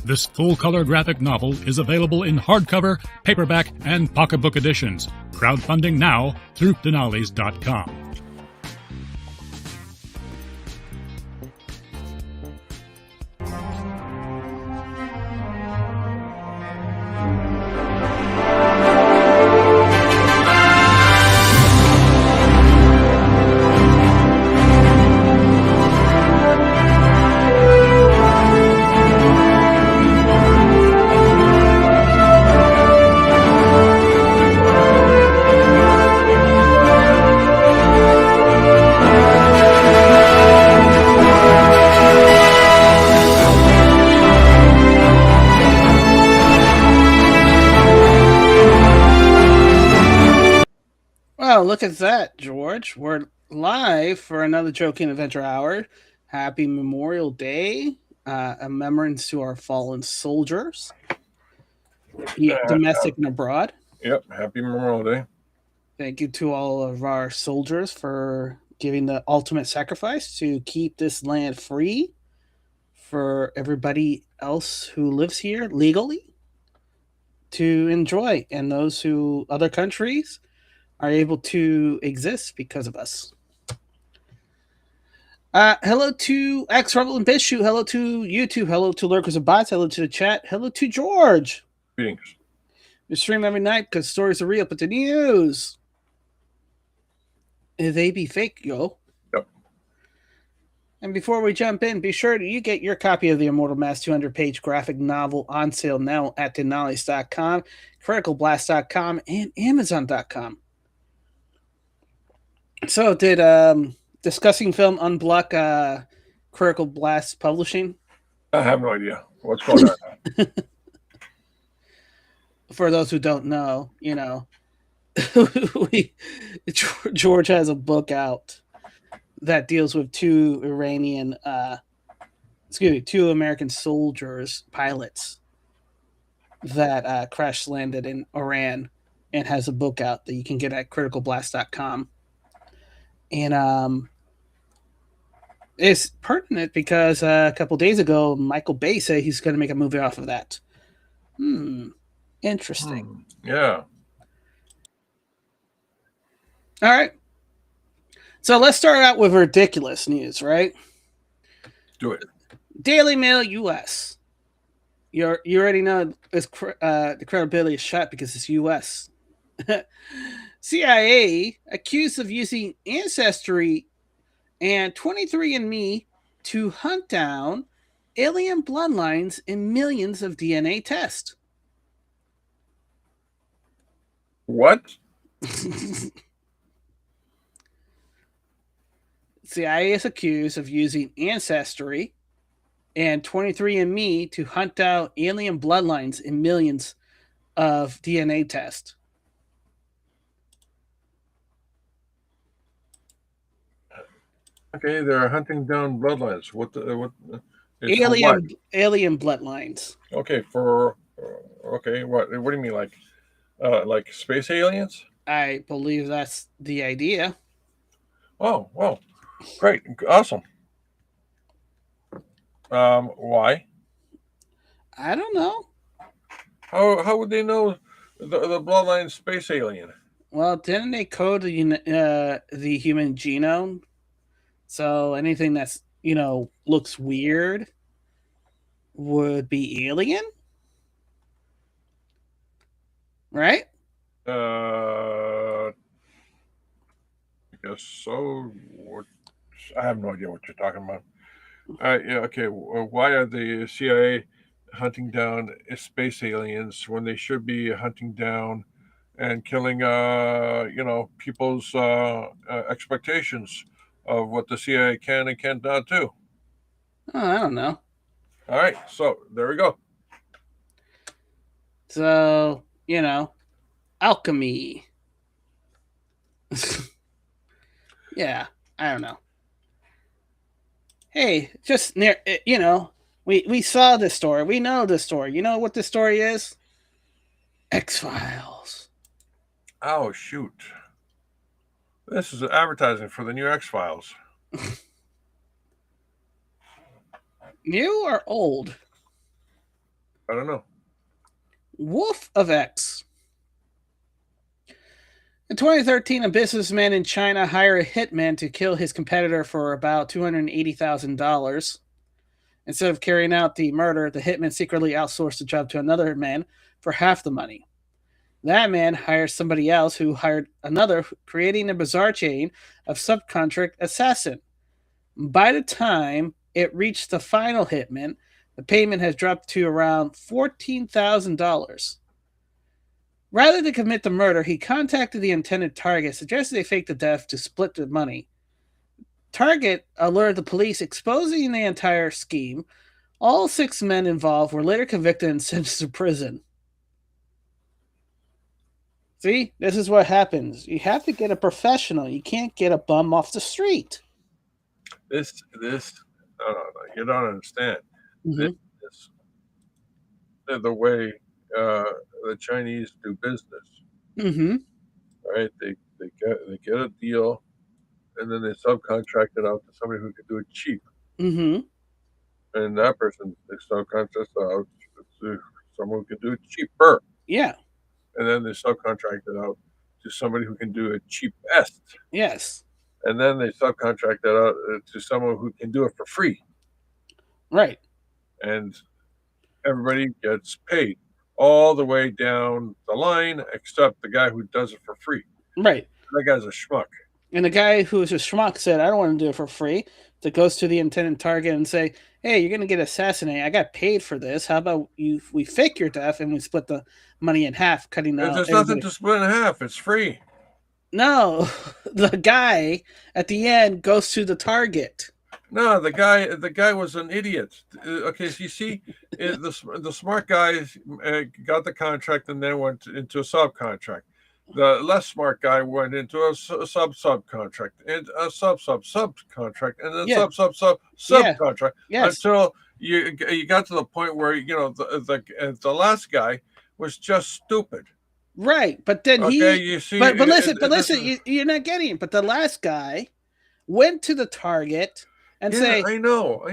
This full-color graphic novel is available in hardcover, paperback, and pocketbook editions. Crowdfunding now through Dinales.com. Oh, look at that, George. We're live for another Joking Adventure Hour. Happy Memorial Day. A remembrance to our fallen soldiers, domestic and abroad. Yep, happy Memorial Day. Thank you to all of our soldiers for giving the ultimate sacrifice to keep this land free for everybody else who lives here legally to enjoy, and those who other countries are able to exist because of us. Hello to X Rebel and Bishoot. Hello to YouTube. Hello to Lurkers and Bots. Hello to the chat. Hello to George. Greetings. We stream every night because stories are real, but the news, they be fake, yo. Yep. And before we jump in, be sure you get your copy of the Immortal Mass 200-page graphic novel on sale now at Dinales.com, CriticalBlast.com, and Amazon.com. So, did Discussing Film unblock Critical Blast Publishing? I have no idea what's going on. For those who don't know, George has a book out that deals with two American soldiers, pilots, that crash landed in Iran, and has a book out that you can get at criticalblast.com. And it's pertinent because a couple days ago, Michael Bay said he's going to make a movie off of that. Interesting. Yeah. All right. So let's start out with ridiculous news, right? Do it. Daily Mail U.S. You already know the credibility is shot because it's U.S. CIA accused of using Ancestry and 23andMe to hunt down alien bloodlines in millions of DNA tests. What? CIA is accused of using Ancestry and 23andMe to hunt down alien bloodlines in millions of DNA tests. Okay, they're hunting down bloodlines. What alien bloodlines? Okay, what do you mean, like space aliens? I believe that's the idea. Oh, well, great, awesome. Why? I don't know. How would they know the bloodline space alien? Well, didn't they code the human genome? So anything that's, looks weird would be alien? Right? I guess so. I have no idea what you're talking about. Yeah, okay. Why are the CIA hunting down space aliens when they should be hunting down and killing, people's expectations of what the CIA can and cannot do? Oh, I don't know. All right, so there we go. So, alchemy. Yeah, I don't know. Hey, just near, we saw this story. We know this story. You know what this story is? X-Files. Oh, shoot. This is advertising for the new X-Files. New or old? I don't know. Wolf of X. In 2013, a businessman in China hired a hitman to kill his competitor for about $280,000. Instead of carrying out the murder, the hitman secretly outsourced the job to another man for half the money. That man hired somebody else who hired another, creating a bizarre chain of subcontract assassin. By the time it reached the final hitman, the payment has dropped to around $14,000. Rather than commit the murder, he contacted the intended target, suggested they fake the death to split the money. Target alerted the police, exposing the entire scheme. All 6 men involved were later convicted and sentenced to prison. See, this is what happens. You have to get a professional. You can't get a bum off the street. This, no, you don't understand. Mm-hmm. This, the way the Chinese do business, Mm-hmm. right? They get a deal, and then they subcontract it out to somebody who can do it cheap, Mm-hmm. and that person they subcontract out to someone who can do it cheaper, Yeah. and then they subcontract it out to somebody who can do it cheapest, Yes. and then they subcontract that out to someone who can do it for free, Right. and everybody gets paid all the way down the line except the guy who does it for free. Right. That guy's a schmuck. And the guy who was a schmuck said, I don't want to do it for free. That goes to the intended target and say, hey, you're going to get assassinated. I got paid for this. How about we fake your death and we split the money in half, cutting out There's everybody. nothing to split in half. It's free. No, the guy at the end goes to the target. No, the guy was an idiot. Okay, so you see, the smart guy got the contract and then went into a subcontract. The less smart guy went into a subcontract and a subcontract and then Yeah. subcontract Yes. until you got to the point where the last guy was just stupid. Right, but then Okay, you see, but listen, you're not getting it. But the last guy went to the target and say, I know.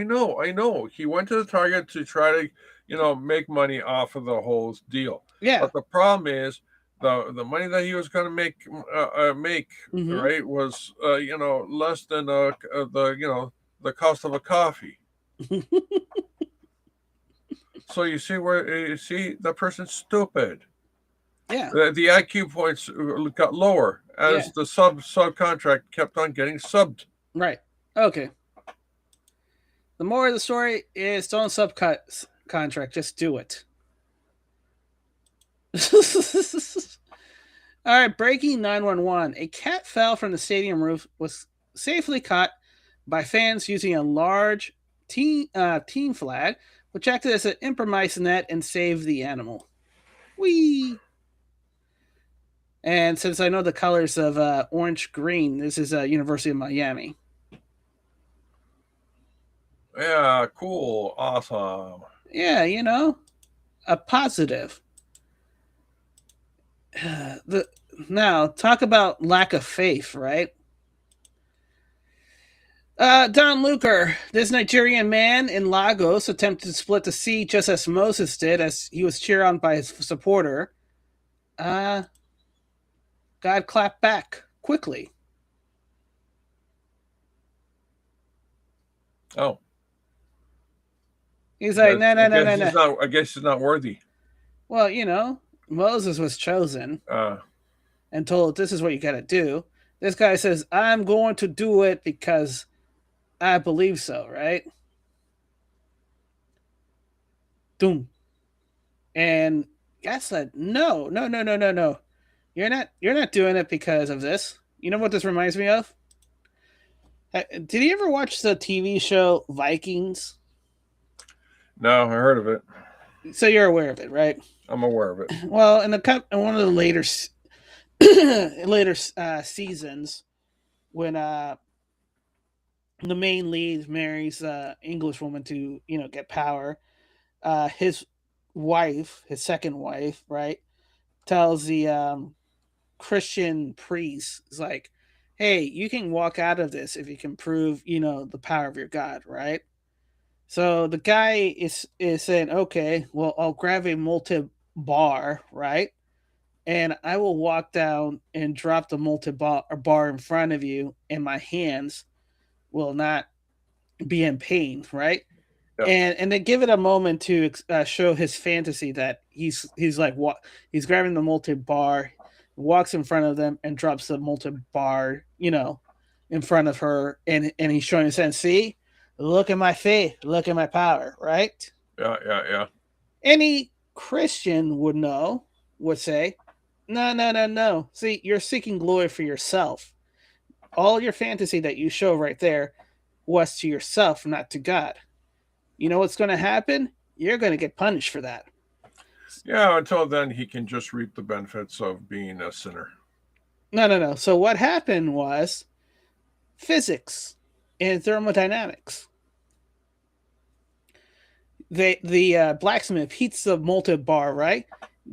He went to the target to try to, make money off of the whole deal. yeah, But the problem is the money that he was going to make Mhm. right was less than the cost of a coffee. So you see the person's stupid. yeah, The IQ points got lower as Yeah. the subcontract kept on getting subbed. right, okay. The moral of the story is don't subcontract, just do it. All right, breaking 911. A cat fell from the stadium roof, was safely caught by fans using a large team flag, which acted as an improvised net and saved the animal. Whee! And since I know the colors of orange green, this is University of Miami. Yeah, cool, awesome. Yeah, a positive. Now, talk about lack of faith, right? Don Luker, this Nigerian man in Lagos, attempted to split the sea just as Moses did, as he was cheered on by his supporter. God clapped back quickly. Oh. He's like, no. I guess he's not worthy. Well, Moses was chosen and told, this is what you got to do. This guy says, I'm going to do it because I believe so, right? Doom. And God said, no. You're not doing it because of this. You know what this reminds me of? Did you ever watch the TV show Vikings? No, I heard of it. So you're aware of it, right? I'm aware of it. Well, in one of the later seasons, when the main lead marries English woman to get power, his second wife, right, tells the Christian priest, is like, hey, you can walk out of this if you can prove the power of your God, right? So the guy is saying, okay, well, I'll grab a multi-bar, right? And I will walk down and drop the multi-bar in front of you, and my hands will not be in pain, right? Yeah. And then give it a moment to show his fantasy that he's like what he's grabbing the multi-bar, walks in front of them and drops the multi-bar, in front of her, and he's showing his hand. See, look at my faith, look at my power, right? Yeah. Any Christian would say, no, no, no, no. See, you're seeking glory for yourself. All your fantasy that you show right there was to yourself, not to God. You know what's going to happen? You're going to get punished for that. Yeah, until then, he can just reap the benefits of being a sinner. No. So what happened was physics and thermodynamics. The blacksmith heats the molten bar, right?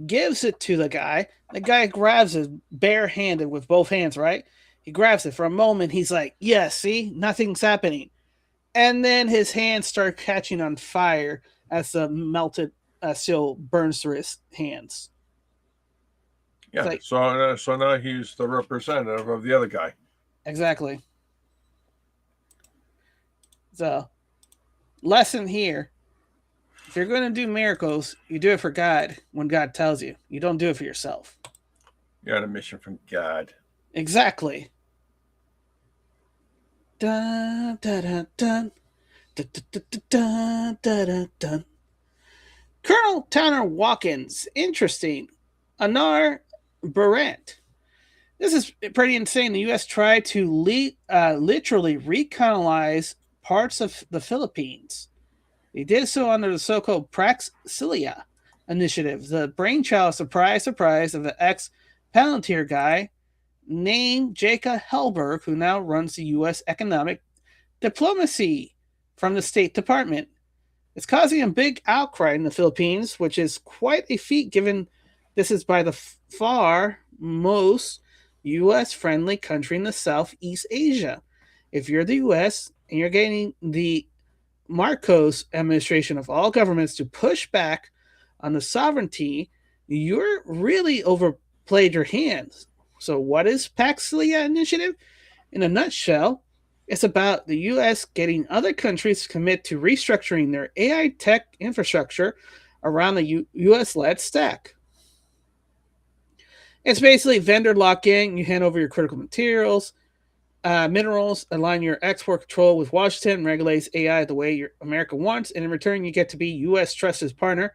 Gives it to the guy. The guy grabs it barehanded with both hands, right? He grabs it for a moment. He's like, yeah, see, nothing's happening. And then his hands start catching on fire as the melted steel burns through his hands. Yeah, like, so now he's the representative of the other guy. Exactly. So, lesson here. If you're going to do miracles, you do it for God when God tells you. You don't do it for yourself. You got a mission from God. Exactly. Dun, dun, dun, dun. Dun, dun, dun, dun, dun, dun. Colonel Tanner Watkins. Interesting. Anar Barrett. This is pretty insane. The U.S. tried to literally recolonize parts of the Philippines. They did so under the so-called Praxilia initiative, the brainchild, surprise, surprise, of the ex-Palantir guy named Jacob Hellberg, who now runs the U.S. economic diplomacy from the State Department. It's causing a big outcry in the Philippines, which is quite a feat given this is by the far most U.S.-friendly country in the Southeast Asia. If you're the U.S. and you're getting the Marcos administration of all governments to push back on the sovereignty, you're really overplayed your hands. So what is Paxlia Initiative? In a nutshell, it's about the U.S. getting other countries to commit to restructuring their AI tech infrastructure around the U.S.-led stack. It's basically vendor lock-in. You hand over your critical materials, minerals, align your export control with Washington, regulates AI the way America wants, and in return, you get to be U.S. trusted partner,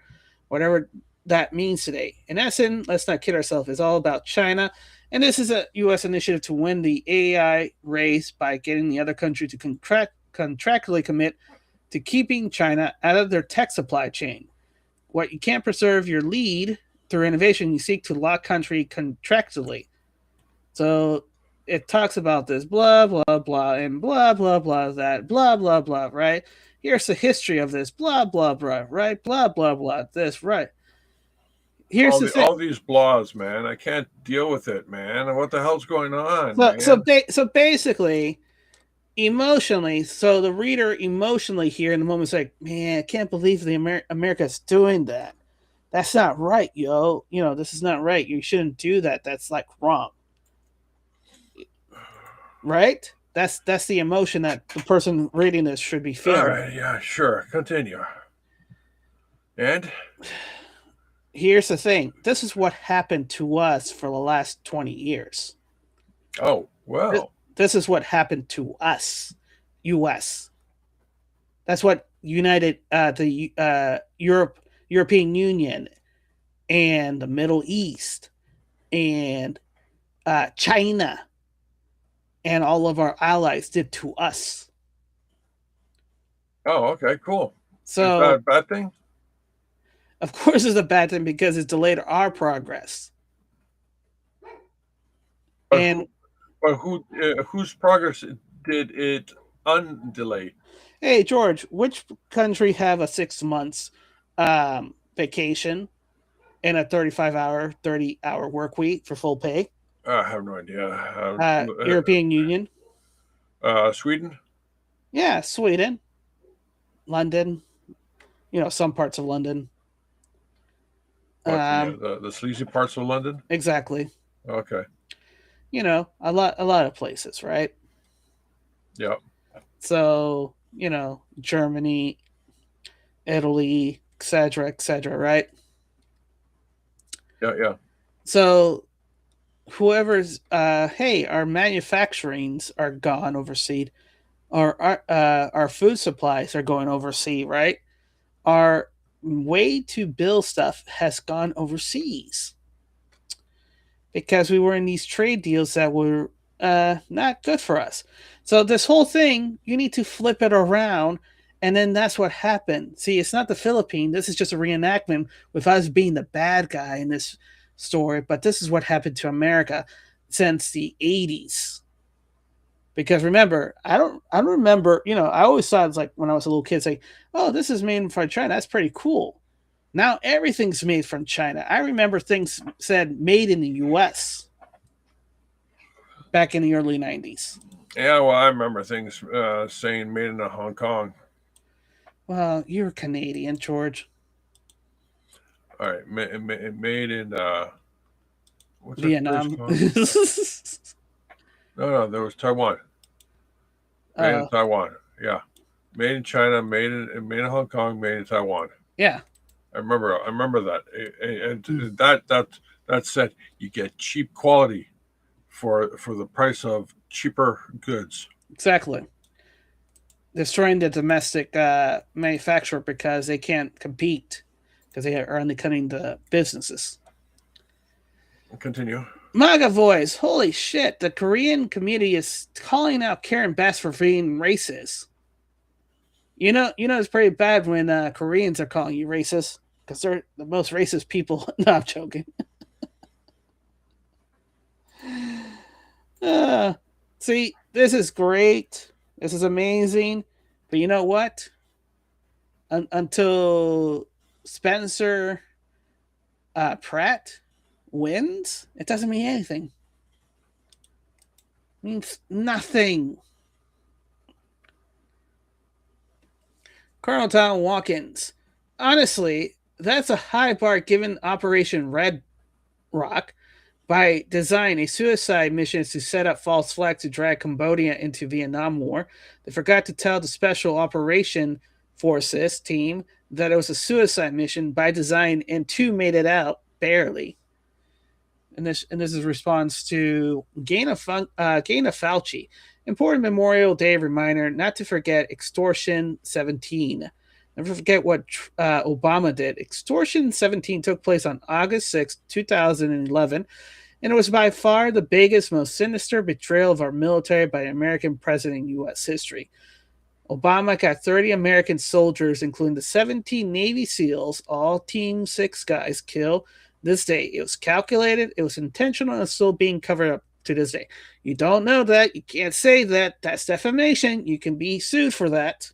whatever that means today. In essence, let's not kid ourselves, it's all about China, and this is a U.S. initiative to win the AI race by getting the other country to contractually commit to keeping China out of their tech supply chain. What you can't preserve your lead through innovation, you seek to lock country contractually. So it talks about this blah blah blah and blah blah blah that blah blah blah, right? Here's the history of this blah blah blah, right? Blah blah blah this, right? Here's all these blahs, man. I can't deal with it, man. What the hell's going on, man? So basically, emotionally, so the reader emotionally here in the moment is like, man, I can't believe America's doing that. That's not right, yo. This is not right. You shouldn't do that. That's like wrong. Right? That's the emotion that the person reading this should be feeling. All right, yeah, sure. Continue. And here's the thing. This is what happened to us for the last 20 years. Oh, well. This is what happened to us, U.S. That's what the European Union and the Middle East and China and all of our allies did to us. Oh, okay, cool. So, is that a bad thing? Of course it's a bad thing because it's delayed our progress. But whose progress did it undelay? Hey, George, which country have a 6 months vacation and a 30-hour work week for full pay? I have no idea. European Union. Sweden? Yeah, Sweden. London, some parts of London. What the sleazy parts of London? Exactly. Okay. A lot of places, right? Yeah. So, Germany, Italy, etc., right? Yeah. So whoever's hey, our manufacturings are gone overseas. Our food supplies are going overseas, right? Our way to build stuff has gone overseas because we were in these trade deals that were not good for us. So this whole thing, you need to flip it around, and then that's what happened. See, it's not the Philippines. This is just a reenactment with us being the bad guy in this story, but this is what happened to America since the 80s. Because remember, I don't remember, I always thought it's like when I was a little kid, say, oh, this is made from China. That's pretty cool. Now everything's made from China. I remember things said made in the US back in the early 90s. Yeah, well, I remember things saying made in Hong Kong. Well, you're Canadian, George. All right, made in what's Vietnam. that place called? No, there was Taiwan. Made in Taiwan. Yeah, made in China, made in Hong Kong, made in Taiwan. Yeah, I remember that, and that said, you get cheap quality for the price of cheaper goods. exactly. Destroying the domestic manufacturer because they can't compete because they are undercutting the businesses. Continue. MAGA voice. Holy shit. The Korean community is calling out Karen Bass for being racist. It's pretty bad when Koreans are calling you racist because they're the most racist people. No, I'm joking. See, this is great. This is amazing. But you know what? Until Spencer Pratt wins, it doesn't mean anything. It means nothing. Colonel Tom Watkins. Honestly, that's a high bar given Operation Red Rock. By design, a suicide mission is to set up false flags to drag Cambodia into Vietnam War. They forgot to tell the Special Operation Forces team that it was a suicide mission by design, and two made it out barely. And this is response to Gaina Fauci. Important Memorial Day reminder not to forget Extortion 17. Never forget what Obama did. Extortion 17 took place on August 6, 2011, and it was by far the biggest, most sinister betrayal of our military by an American president in U.S. history. Obama got 30 American soldiers, including the 17 Navy SEALs, all Team 6 guys, killed this day. It was calculated, it was intentional, and it's still being covered up to this day. You don't know that. You can't say that. That's defamation. You can be sued for that.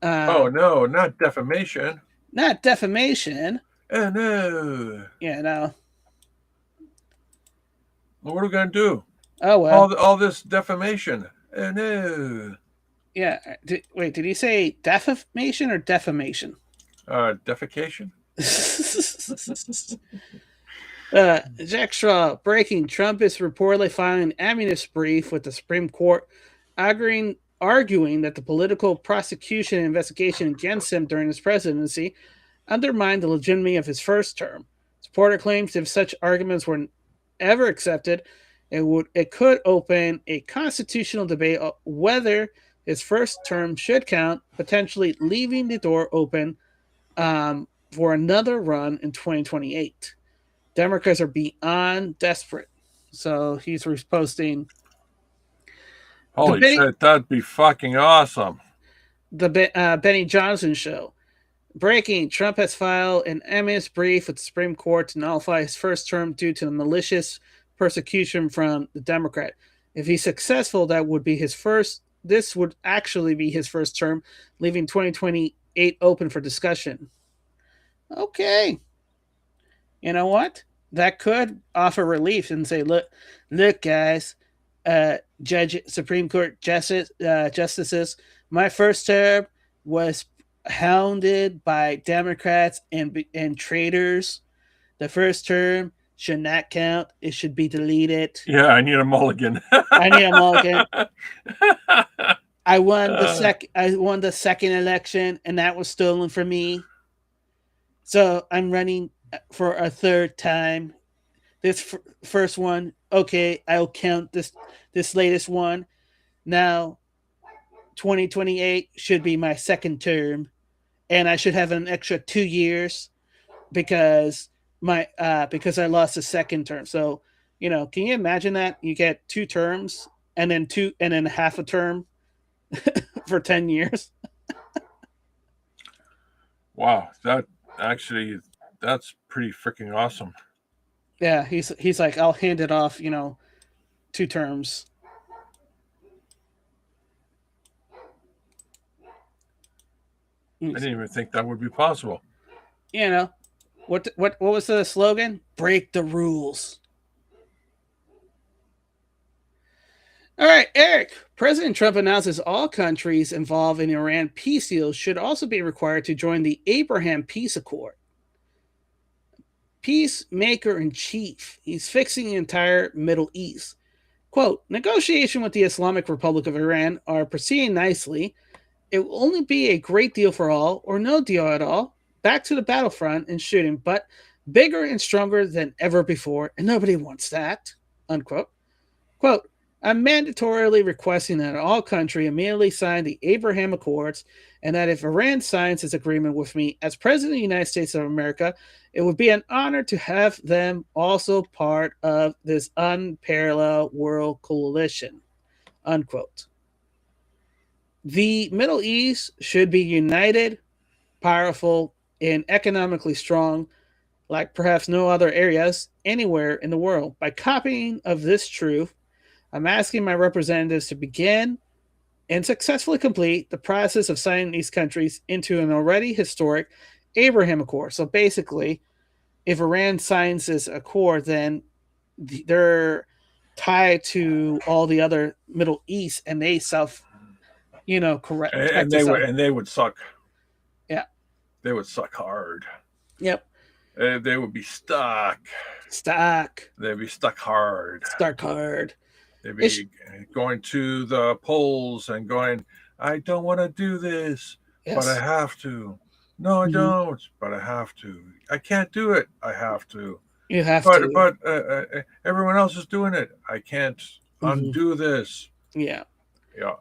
Oh, no, not defamation. Not defamation. Oh, no. Yeah, no. Well, what are we going to do? Oh, well. All this defamation. Oh, no. Yeah. Did he say defamation or defamation? Defecation? Jack Straw breaking. Trump is reportedly filing an amnesty brief with the Supreme Court, arguing that the political prosecution and investigation against him during his presidency undermined the legitimacy of his first term. Supporter claims if such arguments were ever accepted, it could open a constitutional debate on whether his first term should count, potentially leaving the door open for another run in 2028. Democrats are beyond desperate. So he's reposting. Holy shit, that'd be fucking awesome. The Benny Johnson show. Breaking. Trump has filed an amnesty brief with the Supreme Court to nullify his first term due to the malicious persecution from the Democrat. If he's successful, this would actually be his first term, leaving 2028 open for discussion. Okay. You know what? That could offer relief and say, look, guys, Supreme Court justices, My first term was hounded by Democrats and traitors. The first term should not count. It should be deleted. Yeah, I need a mulligan. I need a mulligan. I won the second election, and that was stolen from me. So I'm running for a third time. This first one, okay, I'll count this latest one. Now, 2028 should be my second term, and I should have an extra 2 years because because I lost the second term. So, can you imagine that you get 2 terms and then half a term for 10 years? Wow, that's pretty freaking awesome. Yeah, he's like, I'll hand it off, 2 terms. I didn't even think that would be possible. What was the slogan? Break the rules. All right, Eric. President Trump announces all countries involved in Iran peace deals should also be required to join the Abraham Peace Accord. Peacemaker in chief. He's fixing the entire Middle East. Quote, negotiation with the Islamic Republic of Iran are proceeding nicely. It will only be a great deal for all or no deal at all. Back to the battlefront and shooting, but bigger and stronger than ever before, and nobody wants that, unquote. Quote, I'm mandatorily requesting that all countries immediately sign the Abraham Accords, and that if Iran signs this agreement with me as President of the United States of America, it would be an honor to have them also part of this unparalleled world coalition, unquote. The Middle East should be united, powerful, and economically strong, like perhaps no other areas anywhere in the world. By copying of this truth, I'm asking my representatives to begin and successfully complete the process of signing these countries into an already historic Abraham Accord. So basically, if Iran signs this accord, then they're tied to all the other Middle East, and they correct. And they would suck. Yeah, they would suck hard. Yep. They would be stuck. They'd be stuck hard. They'd be going to the polls and going, I don't want to do this, but I have to. No, I don't, but I have to. I can't do it. I have to. You have to. But everyone else is doing it. I can't undo this. Yeah. Yeah.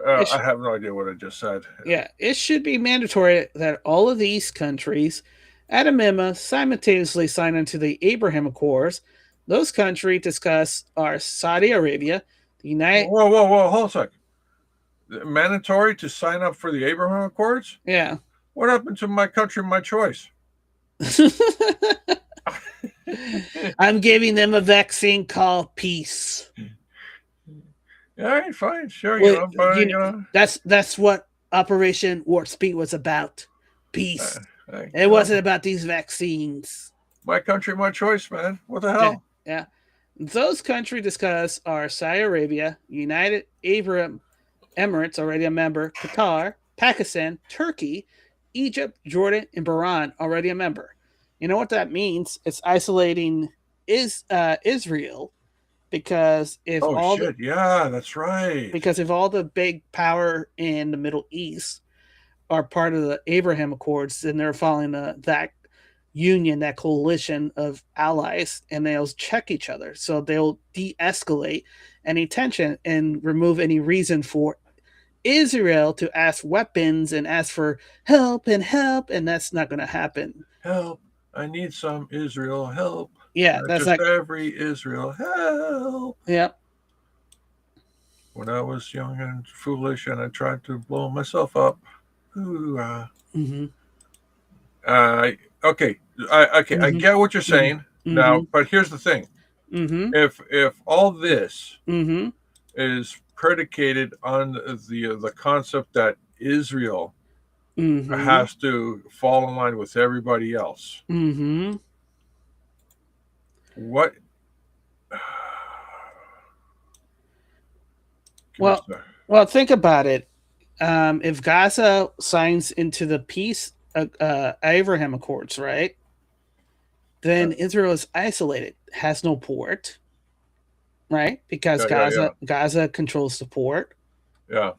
I have no idea what I just said. Yeah. It should be mandatory that all of these countries, at a minimum, simultaneously sign into the Abraham Accords. Those countries discussed are Saudi Arabia, the United... Whoa, hold a sec. Mandatory to sign up for the Abraham Accords? Yeah. What happened to my country, my choice? I'm giving them a vaccine called peace. All right, fine, sure. That's what Operation Warp Speed was about. Peace. It wasn't about these vaccines. My country, my choice, man. What the hell? Yeah. Those countries discussed are Saudi Arabia, United Arab Emirates, already a member, Qatar, Pakistan, Turkey, Egypt, Jordan, and Bahrain, already a member. You know what that means? It's isolating Israel, because if yeah, that's right. Because if all the big power in the Middle East are part of the Abraham Accords, then they're following that union, that coalition of allies, and they'll check each other. So they'll de-escalate any tension and remove any reason for Israel to ask weapons and ask for help, and that's not going to happen. Help. I need some Israel help. Yeah, that's just like every Israel help. Yeah. When I was young and foolish and I tried to blow myself up. Okay. I get what you're saying now, but here's the thing. If all this is predicated on the concept that Israel has to fall in line with everybody else, what? Well, think about it. if Gaza signs into the peace Abraham Accords, right? Then Israel is isolated, has no port, right? Because Gaza controls the port. Yeah.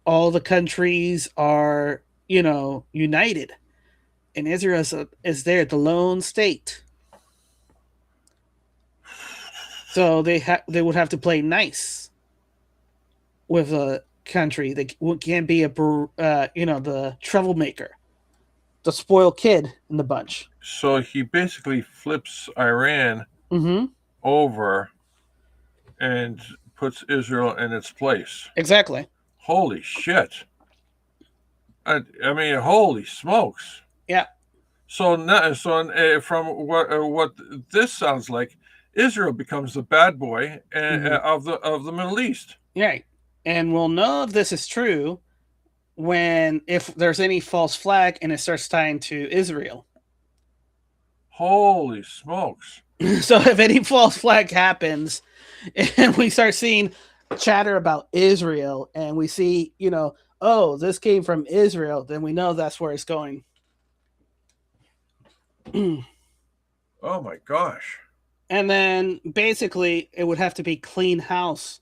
All the countries are, united, and Israel is there, the lone state. So they would have to play nice with a country. They can't be the troublemaker, the spoiled kid in the bunch. So he basically flips Iran over and puts Israel in its place. Exactly. Holy shit. I mean, holy smokes. Yeah. So from what this sounds like, Israel becomes the bad boy of the Middle East. Right. And we'll know if this is true if there's any false flag and it starts tying to Israel. Holy smokes. So if any false flag happens and we start seeing chatter about Israel and we see, oh, this came from Israel, then we know that's where it's going. Oh my gosh. And then basically it would have to be clean house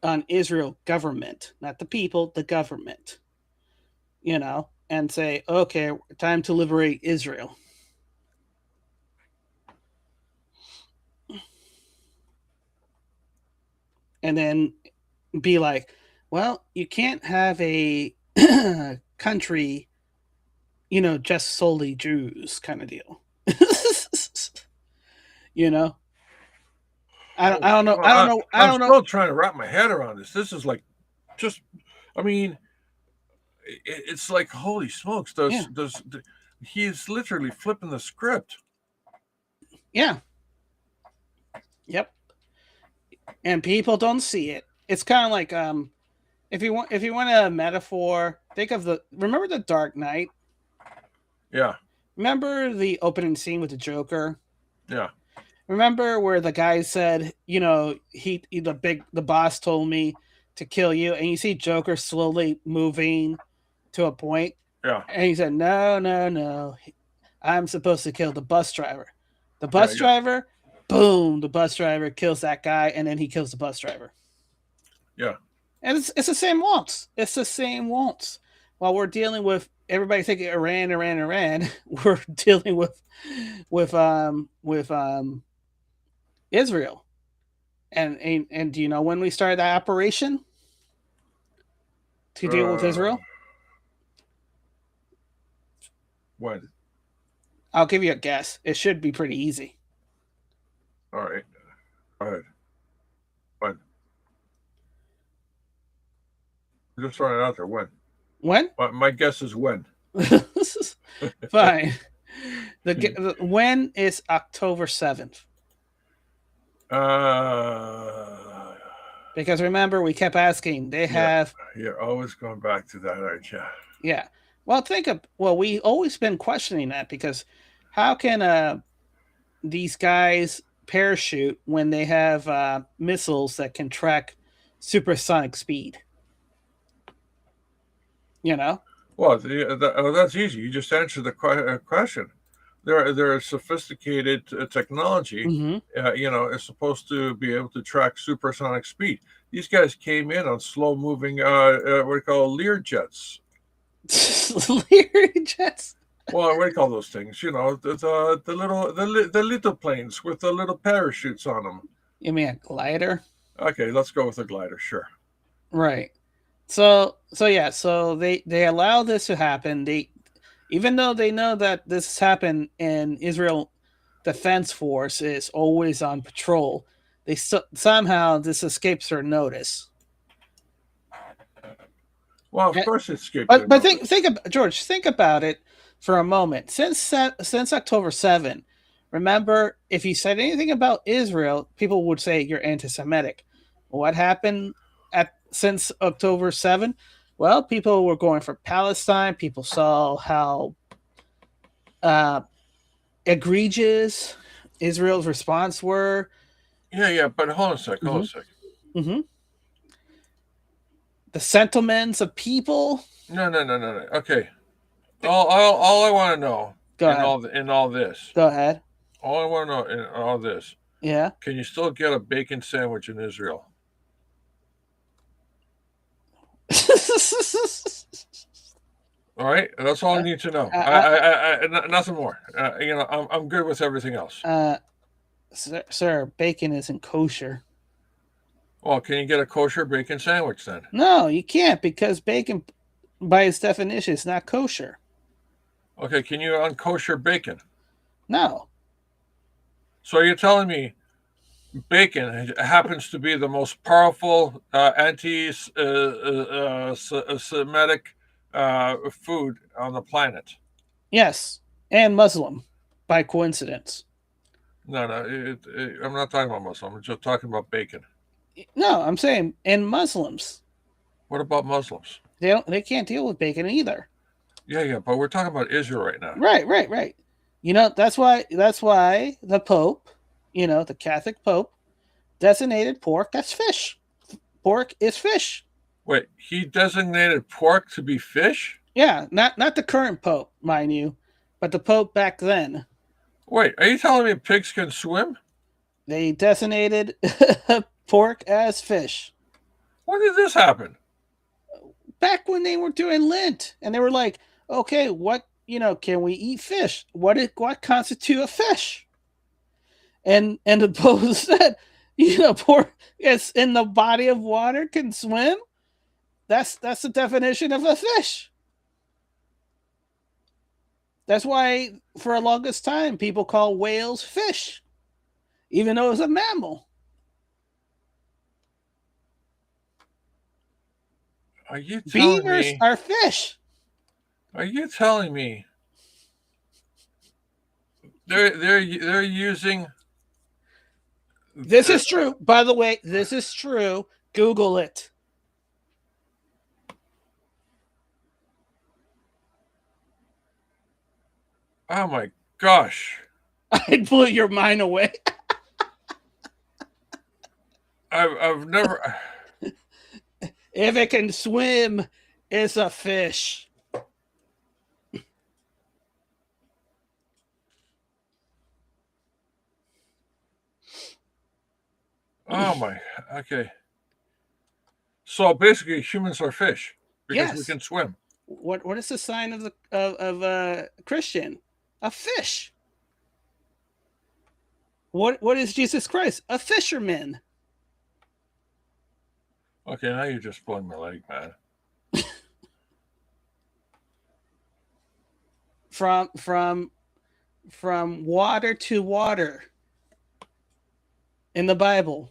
on Israel government, not the people, the government, and say, okay, time to liberate Israel. And then be like, well, you can't have a country, just solely Jews kind of deal. I don't know. I'm still trying to wrap my head around this. This is like, it's like, holy smokes. He's literally flipping the script. Yeah. Yep. And people don't see it. It's kind of like, if you want a metaphor, remember the Dark Knight? Yeah. Remember the opening scene with the Joker? Yeah. Remember where the guy said, the boss told me to kill you, and you see Joker slowly moving to a point? Yeah. And he said, no, I'm supposed to kill the bus driver. The bus driver, boom, the bus driver kills that guy, and then he kills the bus driver. Yeah. And it's the same waltz. It's the same waltz. While we're dealing with everybody thinking Iran, we're dealing with Israel. And do you know when we started that operation to deal with Israel? When? I'll give you a guess. It should be pretty easy. All right. Go ahead. When? I'm just throwing it out there. When? When? My guess is when. Fine. When is October 7th? Because remember, we kept asking. They have. You're always going back to that, aren't you? Yeah. Well, we always been questioning that, because how can these guys parachute when they have missiles that can track supersonic speed? Well, that's easy. You just answered the question. They're sophisticated technology. Mm-hmm. Is supposed to be able to track supersonic speed. These guys came in on slow moving, what do you call Lear jets? Lear jets. Well, what do you call those things? The little planes with the little parachutes on them. You mean a glider? Okay, let's go with a glider. Sure. Right. So they allow this to happen. Even though they know that this happened and Israel Defense Force is always on patrol, somehow this escapes their notice. Well, of course it escaped. But think about it for a moment. Since October 7, remember, if you said anything about Israel, people would say you're anti-Semitic. What happened since October 7? Well, people were going for Palestine. People saw how egregious Israel's response were. Yeah, but hold on a sec. Mm-hmm. the sentiments of people. No. Okay. All I want to know Go ahead. in all this, Go ahead. all I want to know in all this, Yeah. can you still get a bacon sandwich in Israel? All right, that's all I need to know. Nothing more. I'm good with everything else. Sir, bacon isn't kosher. Well, can you get a kosher bacon sandwich then? No, you can't, because bacon, by its definition, is not kosher. Okay, can you unkosher bacon? No. So you're telling me bacon happens to be the most powerful anti-Semitic food on the planet? Yes, and Muslim, by coincidence. No, I'm not talking about Muslim. I'm just talking about bacon. No, I'm saying, and Muslims, What about Muslims? they can't deal with bacon either. Yeah, but we're talking about Israel right now. Right. You know, that's why the Pope, you know, the Catholic Pope, designated pork as fish. Pork is fish. Wait, he designated pork to be fish? Yeah, not the current Pope, mind you, but the Pope back then. Wait, are you telling me pigs can swim? They designated pork as fish. When did this happen? Back when they were doing Lent, and they were like, okay, what, you know, can we eat fish? What constitute a fish? And the Pope said, you know, pork is in the body of water, can swim. That's the definition of a fish. That's why for the longest time people call whales fish, even though it's a mammal. Are you telling Beavers me? are fish. Are you telling me they're using? This is true. By the way, this is true. Google it. Oh my gosh! I blew your mind away. I've never. If it can swim, it's a fish. Oh my. Okay. So basically, humans are fish because we Yes. can swim. What is the sign of a Christian? A fish. What is Jesus Christ? A fisherman. Okay, now you're just pulling my leg, man. From water to water in the Bible.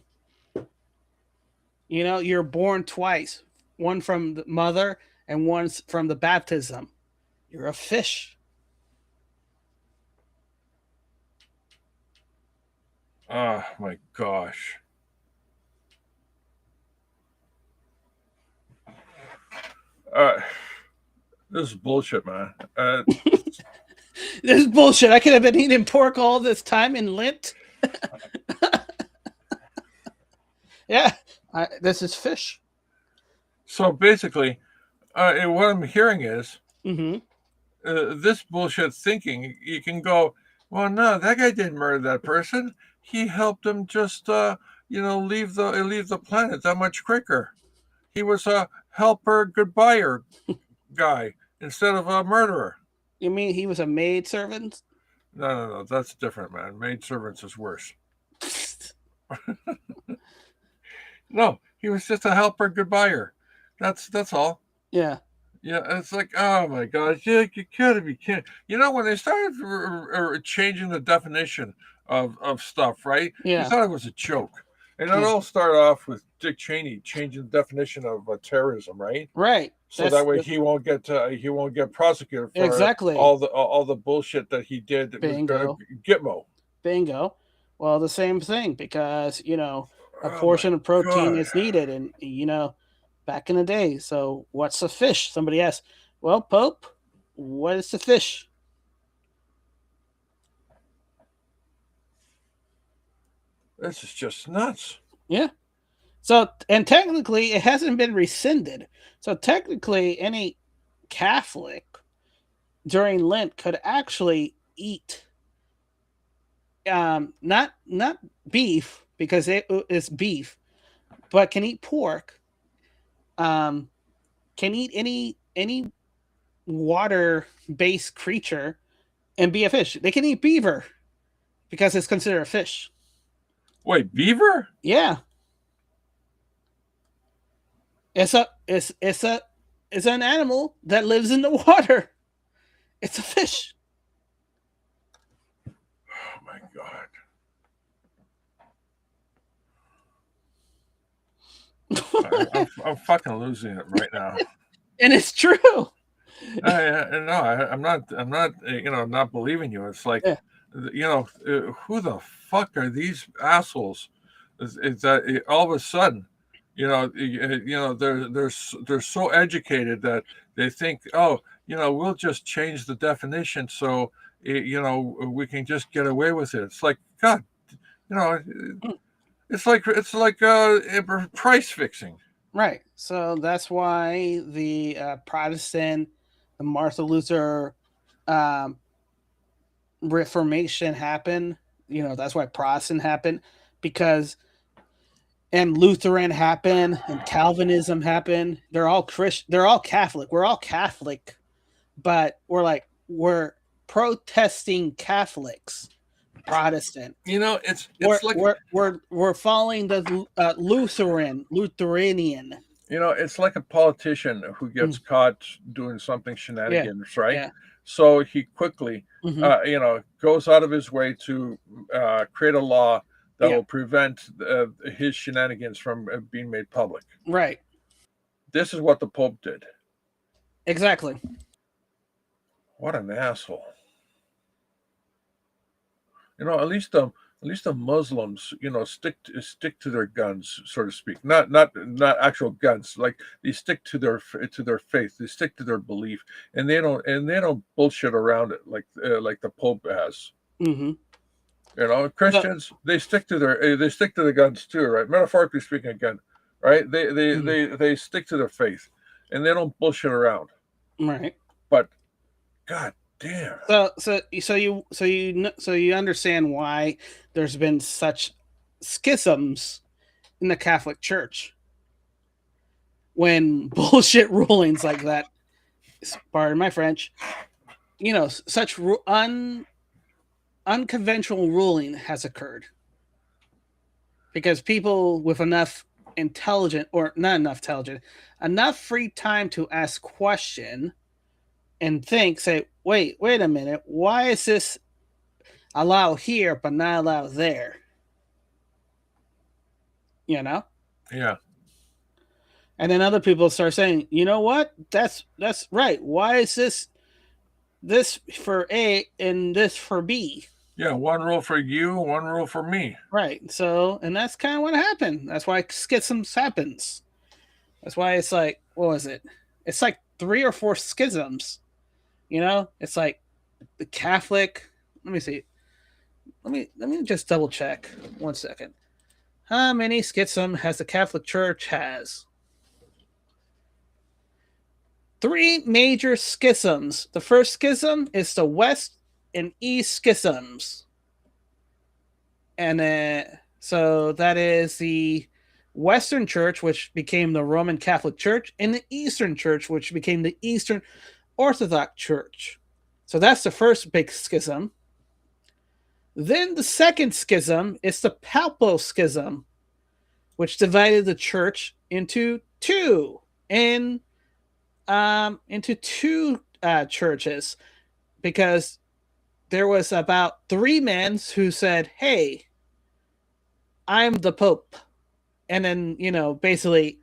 You know, you're born twice. One from the mother and one from the baptism. You're a fish. Oh my gosh. This is bullshit, man. This is bullshit. I could have been eating pork all this time in Lent. Yeah, this is fish. So basically, what I'm hearing is this bullshit thinking. You can go, well, no, that guy didn't murder that person. He helped him just, leave the planet that much quicker. He was a helper, goodbyer guy instead of a murderer. You mean he was a maid servant? No, that's different, man. Maid servants is worse. No, he was just a helper, goodbyer. That's all. Yeah. Yeah, it's like, oh my gosh, you gotta be kidding. You know, when they started changing the definition of stuff, right? Yeah. You thought it was a joke. And it all started off with Dick Cheney changing the definition of terrorism, right? Right. So that way he won't get prosecuted for exactly all the bullshit that he did. Bingo. With Gitmo. Bingo. Well, the same thing, because a portion of protein is needed, and back in the day. So what's a fish? Somebody asked. Well, Pope, what is a fish? This is just nuts. Yeah. So, and technically, it hasn't been rescinded. So, technically, any Catholic during Lent could actually eat, not beef because it is beef, but can eat pork, um, can eat any water based creature and be a fish. They can eat beaver because it's considered a fish. Wait, beaver? Yeah, it's an animal that lives in the water. It's a fish. Oh my god. I'm fucking losing it right now. And it's true. I'm not, I'm not believing you. It's like, Yeah. who the fuck are these assholes? Is that all of a sudden, they're so educated that they think, oh, we'll just change the definition so, we can just get away with it. It's like, God, you know, it's like price fixing. Right. So that's why the Protestant, the Martin Luther um, Reformation happened. That's why Protestant happened, because and Lutheran happened and Calvinism happened. They're all Christian. They're all Catholic. We're all Catholic, but we're protesting Catholics, Protestant. It's We're like we're following the Lutheranian. it's like a politician who gets caught doing something shenanigans, right? Yeah. So he quickly, goes out of his way to create a law that will prevent his shenanigans from being made public. Right. This is what the Pope did. Exactly. What an asshole! At least the Muslims, stick to their guns, so to speak. Not actual guns. Like they stick to their faith. They stick to their belief, and they don't bullshit around it like the Pope has. Mm-hmm. Christians, they stick to the guns too, right? Metaphorically speaking, again, right? They stick to their faith, and they don't bullshit around. Right. But God damn. So you understand why there's been such schisms in the Catholic Church when bullshit rulings like that, pardon my French, such unconventional ruling has occurred because people with enough enough free time to ask question and think, say, wait a minute, why is this allowed here but not allowed there? Yeah. And then other people start saying, you know what? That's right. Why is this for A and this for B? Yeah, one rule for you, one rule for me. Right. So, and that's kind of what happened. That's why schisms happens. That's why it's like, what was it? It's like 3 or 4 schisms. It's like the Catholic. Let me see. Let me just double check. 1 second. How many schisms has the Catholic Church has? 3 major schisms. The first schism is the West and East schisms. And so that is the Western Church, which became the Roman Catholic Church, and the Eastern Church, which became the Eastern Orthodox Church. So that's the first big schism. Then the second schism is the Papal Schism, which divided the church into two churches, because there was about 3 men who said, hey, I'm the Pope. And then, basically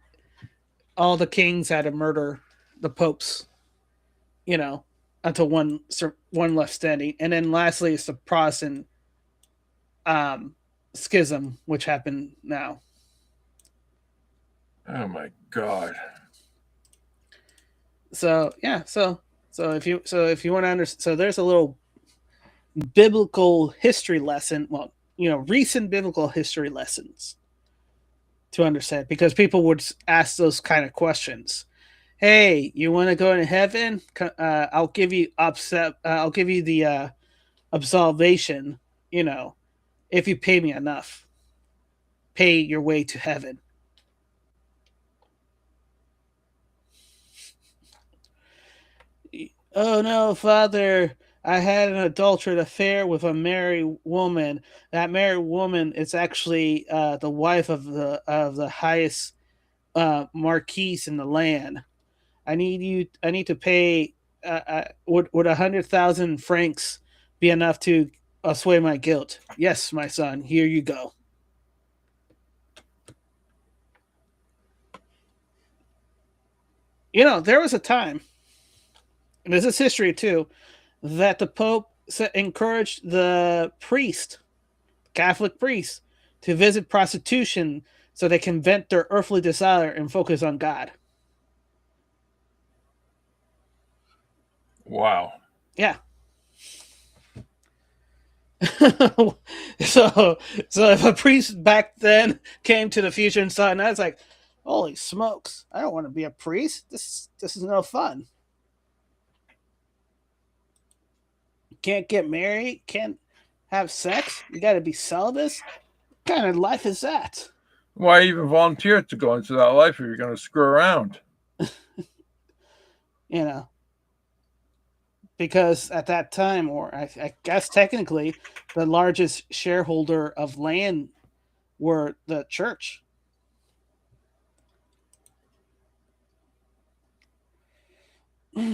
all the kings had to murder the popes, until one left standing. And then lastly, it's the Protestant schism, which happened now. Oh my God. So yeah, so if you want to understand, so there's a little biblical history lesson. Well, recent biblical history lessons to understand, because people would ask those kind of questions. Hey, you want to go into heaven? I'll give you I'll give you the absolvation. If you pay me enough, pay your way to heaven. Oh no, Father! I had an adulterate affair with a married woman. That married woman is actually the wife of the highest marquise in the land. I need to pay. Would 100,000 francs be enough to assuage my guilt? Yes, my son. Here you go. There was a time, and this is history too, that the Pope encouraged the Catholic priest, to visit prostitution so they can vent their earthly desire and focus on God. Wow. Yeah. so if a priest back then came to the future and saw it, and I was like, holy smokes, I don't want to be a priest. This is no fun. Can't get married, can't have sex, you got to be celibate. What kind of life is that? Why even volunteer to go into that life if you're going to screw around? Because at that time, or I guess technically, the largest shareholder of land were the church. All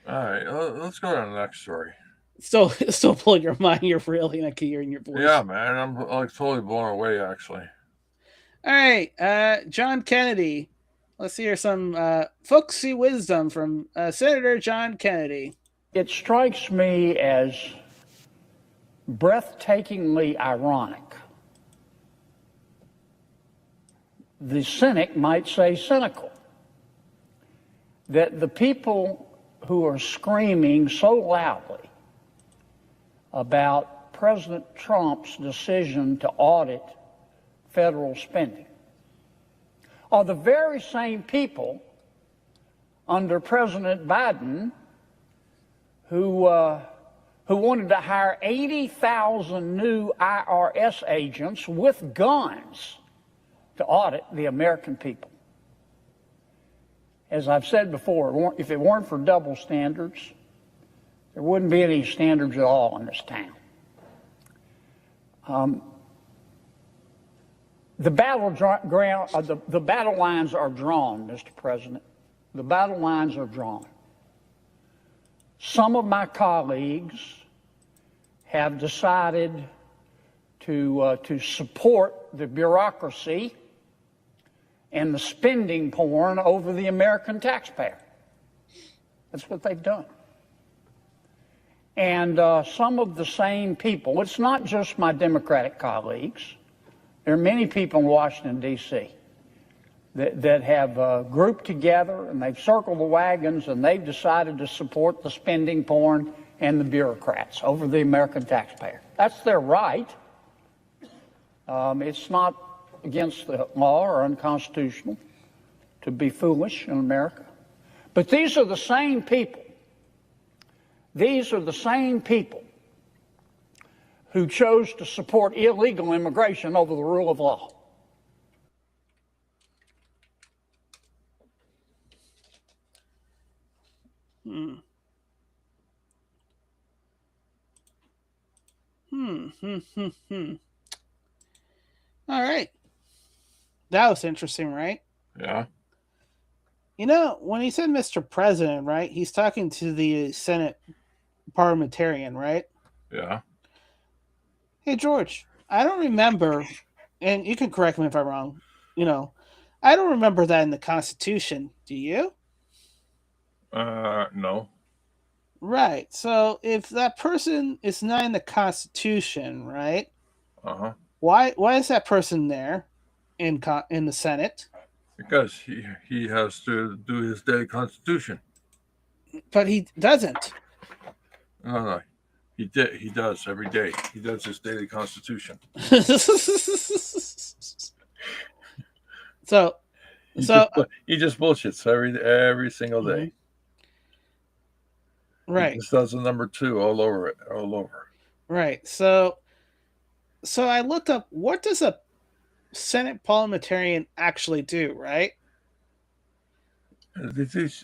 right, let's go to the next story. Still blowing your mind. You're really not hearing your voice. Yeah, man, I'm like totally blown away, actually. All right, John Kennedy. Let's hear some folksy wisdom from Senator John Kennedy. It strikes me as breathtakingly ironic. The cynic might say cynical, that the people who are screaming so loudly about President Trump's decision to audit federal spending are the very same people under President Biden who wanted to hire 80,000 new IRS agents with guns to audit the American people. As I've said before, if it weren't for double standards, there wouldn't be any standards at all in this town. The battle lines are drawn, Mr. President. The battle lines are drawn. Some of my colleagues have decided to support the bureaucracy and the spending porn over the American taxpayer. That's what they've done. And some of the same people, it's not just my Democratic colleagues, there are many people in Washington, D.C. that have grouped together, and they've circled the wagons, and they've decided to support the spending porn and the bureaucrats over the American taxpayer. That's their right. It's not against the law or unconstitutional to be foolish in America. But these are the same people. These are the same people who chose to support illegal immigration over the rule of law. All right. That was interesting, right? Yeah. When he said Mr. President, right, he's talking to the Senate parliamentarian, right? Yeah. Hey, George, I don't remember, and you can correct me if I'm wrong, I don't remember that in the Constitution. Do you? No. Right. So if that person is not in the Constitution, right? Uh-huh. Why is that person there in the Senate? Because he has to do his daily constitution. But he doesn't. No. He does every day. He does his daily constitution. So he just bullshits every single day. Right. He just does a number 2 all over it, all over. Right. So I looked up, what does a Senate parliamentarian actually do, right?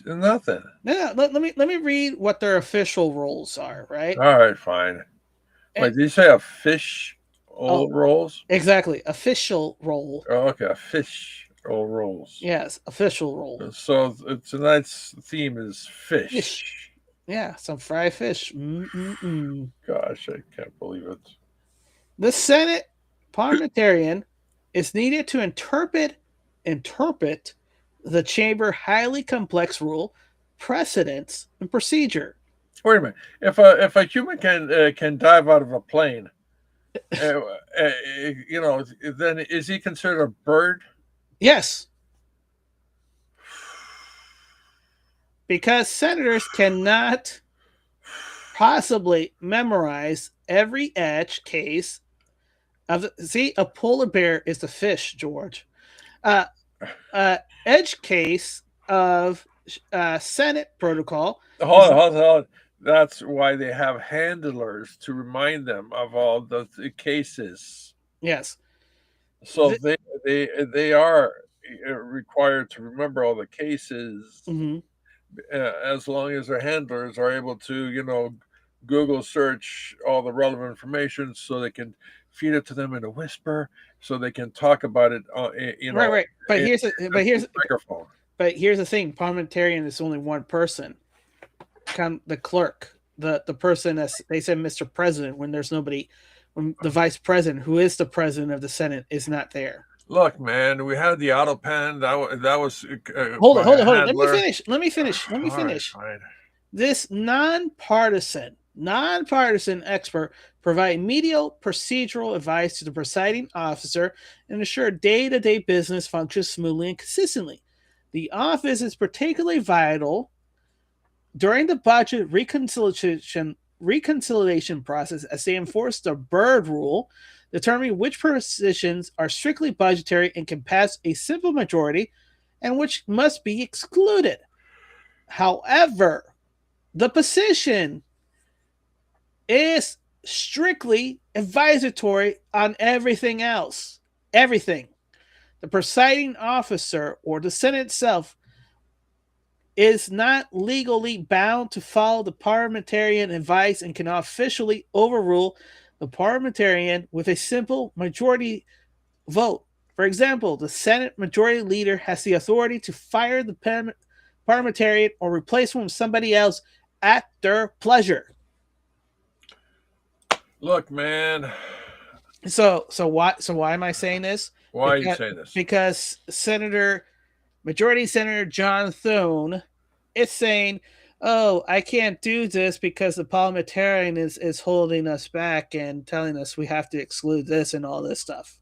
Nothing. No, let me read what their official roles are, right? All right, fine. Wait, did you say official roles? Exactly, official role. Oh, okay, official roles. Yes, official role. So tonight's theme is fish. Yeah, some fried fish. Mm-mm-mm. Gosh, I can't believe it. The Senate parliamentarian is needed to interpret the chamber highly complex rule, precedents, and procedure. Wait a minute. If a human can dive out of a plane, then is he considered a bird? Yes. Because senators cannot possibly memorize every edge case of a polar bear is a fish, George. Edge case of Senate protocol. Hold on. That's why they have handlers to remind them of all the cases. Yes. So they are required to remember all the cases, as long as their handlers are able to, Google search all the relevant information, so they can feed it to them in a whisper, so they can talk about it. Right. But here's the microphone. But here's the thing: parliamentarian is only one person. The clerk, the person that they said Mr. President when there's nobody, when the vice president, who is the president of the Senate, is not there. Look, man, we had the auto pen. That was. Hold on. Let me finish. Right, This nonpartisan expert provide medial procedural advice to the presiding officer and ensure day-to-day business functions smoothly and consistently. The office is particularly vital during the budget reconciliation process, as they enforce the Byrd Rule, determining which positions are strictly budgetary and can pass a simple majority and which must be excluded. However, the position is strictly advisory on everything else. Everything. The presiding officer or the Senate itself is not legally bound to follow the parliamentarian advice and cannot officially overrule the parliamentarian with a simple majority vote. For example, the Senate majority leader has the authority to fire the parliamentarian or replace him with somebody else at their pleasure. Look, man. So why am I saying this? Why are you saying this? Because Majority Senator John Thune is saying, "Oh, I can't do this because the parliamentarian is holding us back and telling us we have to exclude this and all this stuff."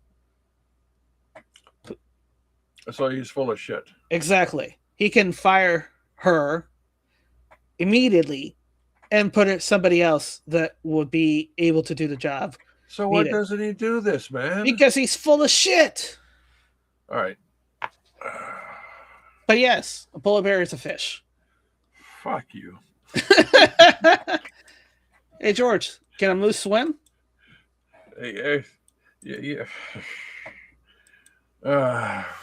So he's full of shit. Exactly. He can fire her immediately and put somebody else that would be able to do the job. So why doesn't he do this, man? Because he's full of shit. All right. But yes, a polar bear is a fish. Fuck you. Hey, George, can a moose swim? Yeah.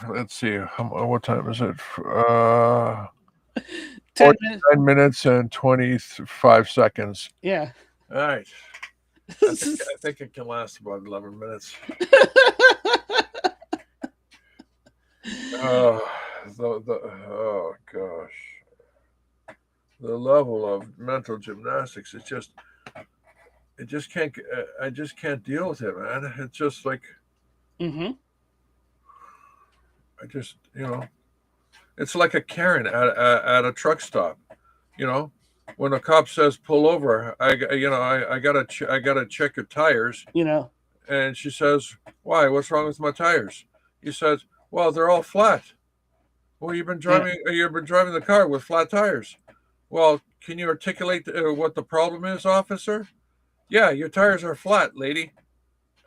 Let's see. What time is it? 10 minutes. 9 minutes and 25 seconds. Yeah. All right. I think it can last about 11 minutes. Oh gosh, the level of mental gymnastics is just can't. I just can't deal with it, man. It's just like, I just it's like a Karen at a truck stop. When a cop says pull over, I gotta check your tires. And she says, why? What's wrong with my tires? He says, well, they're all flat. Well, you've been driving the car with flat tires. Well, can you articulate what the problem is, officer? Yeah, your tires are flat, lady.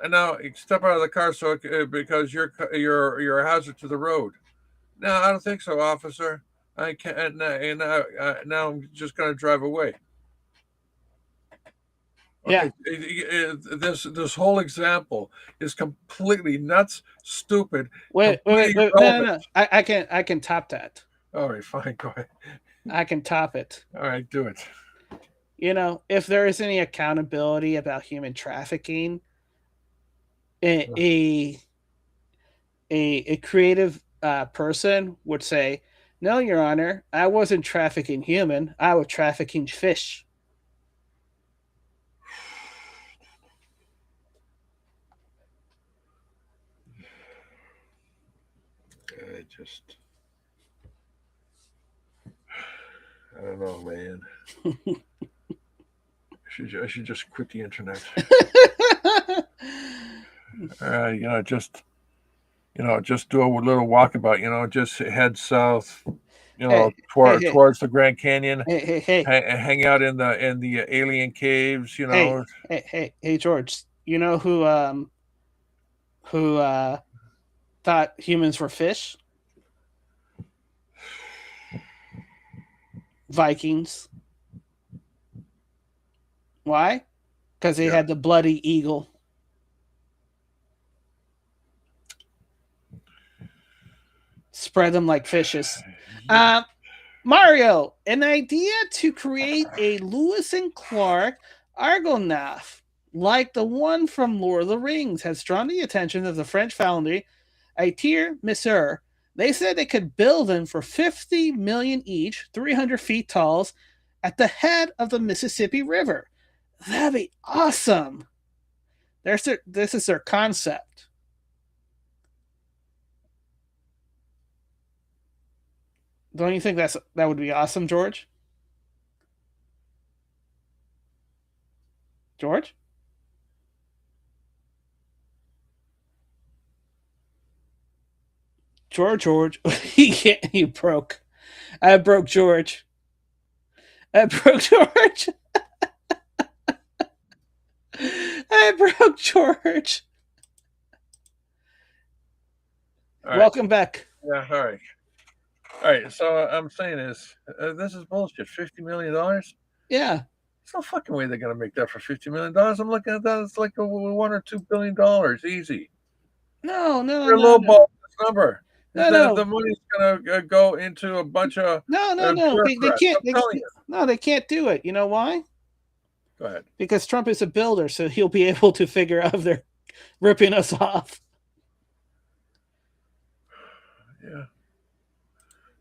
And now step out of the car because you're a hazard to the road. No, I don't think so, officer. I can't. Now I'm just going to drive away. Yeah. Okay, this whole example is completely nuts, stupid, Wait. completely No, irrelevant. no. I can top that. All right, fine, go ahead. I can top it. All right, do it. If there is any accountability about human trafficking, a creative person would say, "No, Your Honor, I wasn't trafficking human. I was trafficking fish." I don't know, man. I should just quit the internet. Just do a little walkabout. Just head south. Towards the Grand Canyon. Hey. Hang out in the alien caves. Hey, George. You know who thought humans were fish? Vikings. Why? Because they had the bloody eagle. Spread them like fishes. Mario, an idea to create a Lewis and Clark Argonaut like the one from Lord of the Rings has drawn the attention of the French foundry Aitier Monsieur. They said they could build them for $50 million each, 300 feet tall, at the head of the Mississippi River. That'd be awesome. This is their concept. Don't you think that would be awesome, George? George? George. He broke. I broke George. I broke George. Right. Welcome back. Yeah, all right. So I'm saying this is bullshit. $50 million? Yeah. There's no fucking way they're gonna make that for $50 million. I'm looking at that. It's like $1 or $2 billion, easy. No. They're lowball this number. No. The money's gonna go into a bunch of no. They can't. They can't do it. You know why? Go ahead. Because Trump is a builder, so he'll be able to figure out if they're ripping us off. Yeah.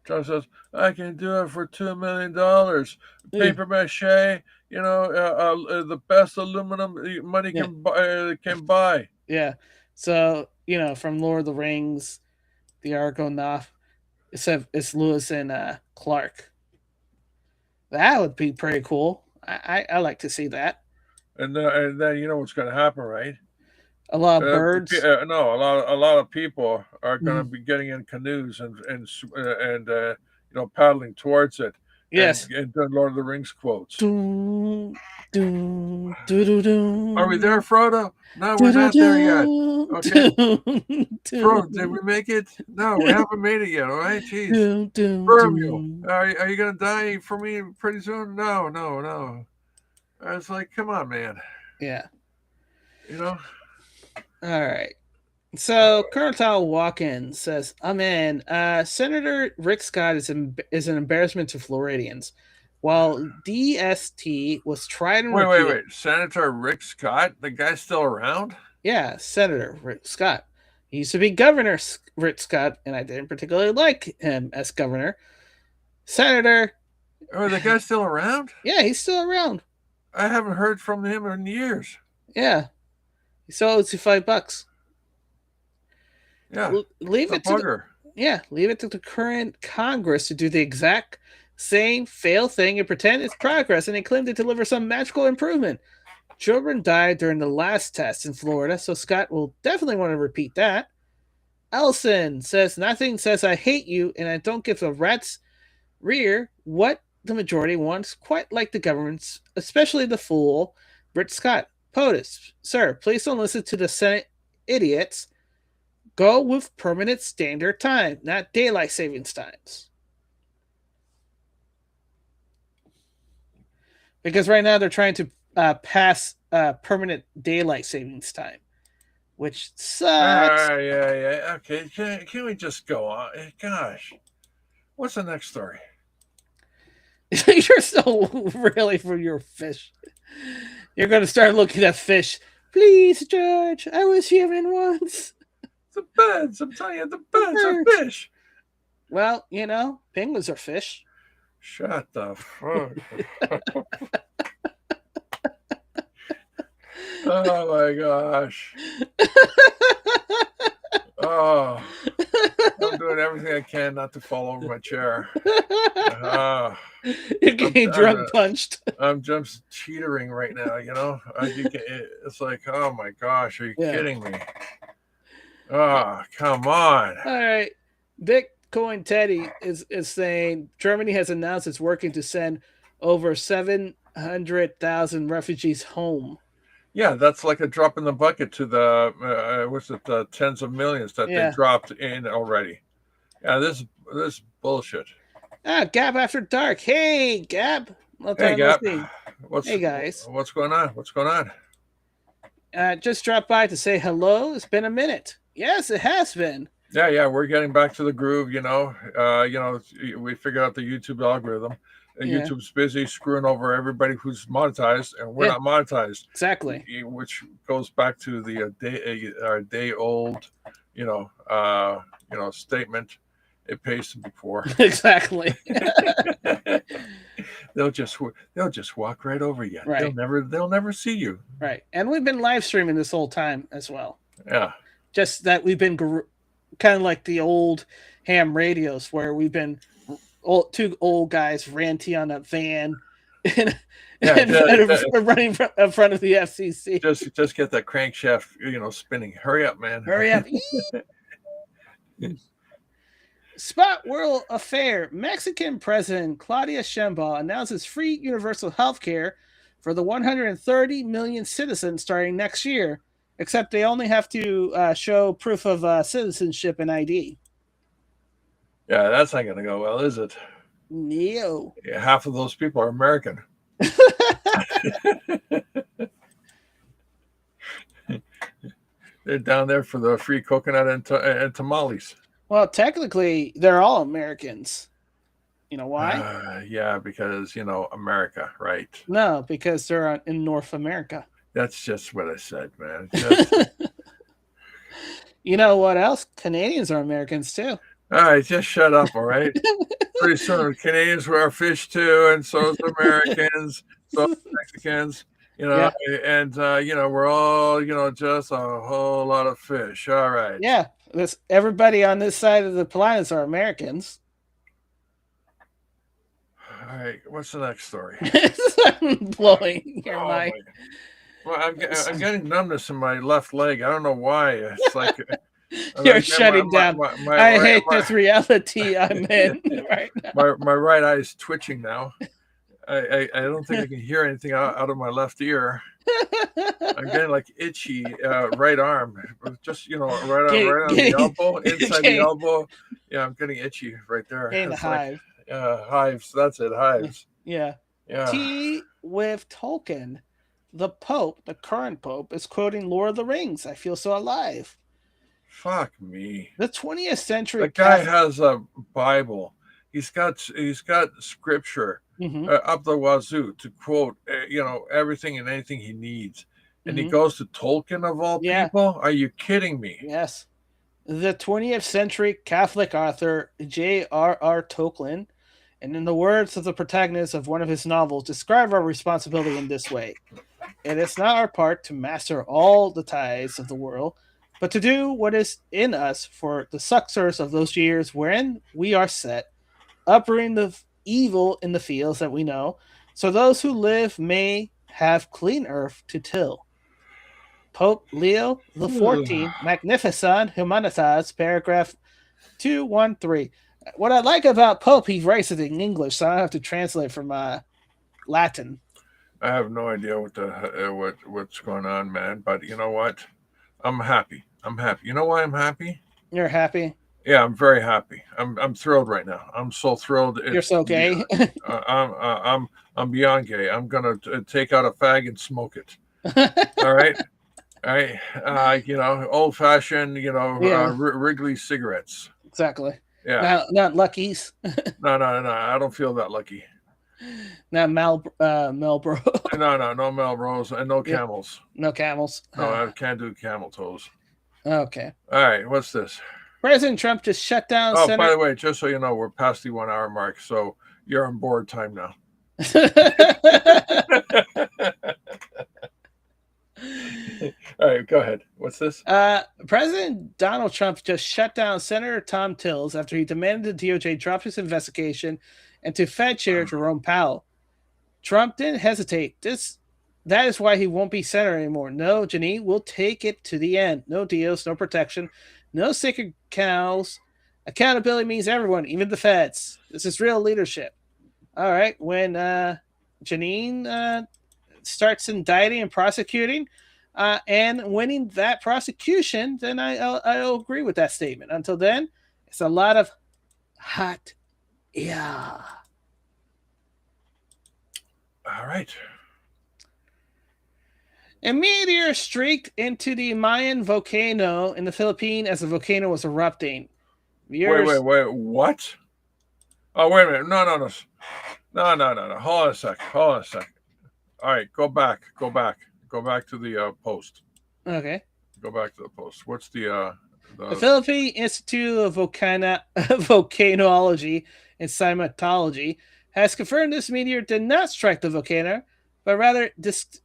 Trump says, I can do it for $2 million. Paper mache, the best aluminum money can buy. Yeah. So, from Lord of the Rings, the Argonaut, it's Lewis and Clark. That would be pretty cool. I like to see that. And then you know what's going to happen, right? A lot of birds. A lot of people are going to be getting in canoes and paddling towards it. Yes. And doing Lord of the Rings quotes. Are we there, Frodo? No, we're not there yet. Okay. Frodo, did we make it? No, we haven't made it yet. All right, jeez. Vermeil, are you going to die for me pretty soon? No. It's like, come on, man. Yeah. All right. So Colonel Walk-in says, "Amen. Senator Rick Scott is an embarrassment to Floridians. While DST was tried and wait. Senator Rick Scott, the guy's still around? Yeah, Senator Rick Scott. He used to be Governor Rick Scott, and I didn't particularly like him as governor. Senator. Oh, the guy's still around? Yeah, he's still around. I haven't heard from him in years. Yeah. He still owes you $5. Yeah. Leave it to the current Congress to do the exact same fail thing and pretend it's progress and they claim to deliver some magical improvement. Children died during the last test in Florida, so Scott will definitely want to repeat that. Ellison says, nothing says I hate you and I don't give a rat's rear what the majority wants, quite like the government's, especially the fool, Rick Scott. POTUS, sir, please don't listen to the Senate idiots. Go with permanent standard time, not daylight savings times. Because right now they're trying to pass permanent daylight savings time, which sucks. Yeah. Okay, can we just go on? Gosh, what's the next story? You're so really for your fish. You're going to start looking at fish. Please, George, I was human once. The birds, I'm telling you, the birds are fish. Well, you know, penguins are fish. Shut the fuck. Oh my gosh. Oh, I'm doing everything I can not to fall over my chair. You're getting drunk punched. I'm just teetering right now, you know? It's like, oh my gosh, are you kidding me? Oh, come on. All right. Bitcoin Teddy is saying Germany has announced it's working to send over 700,000 refugees home. Yeah, that's like a drop in the bucket to the tens of millions that they dropped in already. Yeah, this bullshit. Gab After Dark. Hey, Gab. Hey, Gab. Hey, guys. What's going on? What's going on? Just dropped by to say hello. It's been a minute. Yes, it has been. Yeah, we're getting back to the groove, you know. We figured out the YouTube algorithm. YouTube's busy screwing over everybody who's monetized, and we're not monetized. Exactly. Which goes back to the day old, statement. It pays to be poor. Exactly. They'll just walk right over you. Right. They'll never see you. Right. And we've been live streaming this whole time as well. Yeah. Just that we've been kind of like the old ham radios where we've been two old guys ranting on a van and running in front of the FCC. Just get that crankshaft, spinning. Hurry up, man. Hurry up. Spot World Affair. Mexican President Claudia Sheinbaum announces free universal health care for the 130 million citizens starting next year, except they only have to show proof of citizenship and ID. Yeah, that's not going to go well, is it? No. Yeah, half of those people are American. They're down there for the free coconut and tamales. Well, technically, they're all Americans. You know why? Yeah, because, America, right? No, because they're in North America. That's just what I said, man. You know what else? Canadians are Americans, too. All right, just shut up, all right? Pretty soon, Canadians wear fish, too, and so do Americans, so do Mexicans, and, we're all, just a whole lot of fish. All right. Yeah, everybody on this side of the planet are Americans. All right, what's the next story? I'm blowing your mind. Well, I'm getting numbness in my left leg. I don't know why. It's like... You're shutting down. I hate this reality I'm in right now. My right eye is twitching now. I don't think I can hear anything out of my left ear. I'm getting like itchy right arm. Just right on the elbow, inside the elbow. Yeah, I'm getting itchy right there. In hive. Hives. That's it. Hives. Yeah. Tea with Tolkien. The Pope, the current Pope, is quoting Lord of the Rings. I feel so alive. Fuck me. The 20th century. The guy has a Bible. He's got scripture up the wazoo to quote, everything and anything he needs. And he goes to Tolkien of all people? Are you kidding me? Yes. The 20th century Catholic author J.R.R. Tolkien, and in the words of the protagonist of one of his novels, describe our responsibility in this way. It is not our part to master all the tides of the world, but to do what is in us for the successors of those years wherein we are set, uprooting the evil in the fields that we know, so those who live may have clean earth to till. Pope Leo XIV, Magnificent Humanitas, paragraph 213. What I like about Pope, he writes it in English, so I don't have to translate from Latin. I have no idea what's going on, man. But you know what? I'm happy. I'm happy. You know why I'm happy? You're happy. Yeah, I'm very happy. I'm thrilled right now. I'm so thrilled. You're so gay. I'm beyond gay. I'm gonna take out a fag and smoke it. All right. All right. Old fashioned. Yeah. Wrigley cigarettes. Exactly. Yeah. Not Lucky's. No. I don't feel that lucky. Not Marlboro. No Melrose and no Camels. No Camels. No, I can't do camel toes. Okay. All right. What's this? President Trump just shut down. Oh, by the way, just so you know, we're past the 1 hour mark, so you're on board time now. All right, go ahead. What's this? President Donald Trump just shut down Senator Tom Tillis after he demanded the DOJ drop his investigation into Fed Chair Jerome Powell. Trump didn't hesitate. That is why he won't be senator anymore. No, Janine, we'll take it to the end. No deals, no protection, no sacred cows. Accountability means everyone, even the feds. This is real leadership. All right, when Janine starts indicting and prosecuting and winning that prosecution, then I'll agree with that statement. Until then, it's a lot of hot yeah. All right. A meteor streaked into the Mayan volcano in the Philippines as the volcano was erupting. Wait. What? Oh, wait a minute. No. Hold on a sec. All right, go back to the post. Okay. Go back to the post. What's the Philippine Institute of Volcanology and Seismology has confirmed this meteor did not strike the volcano, but rather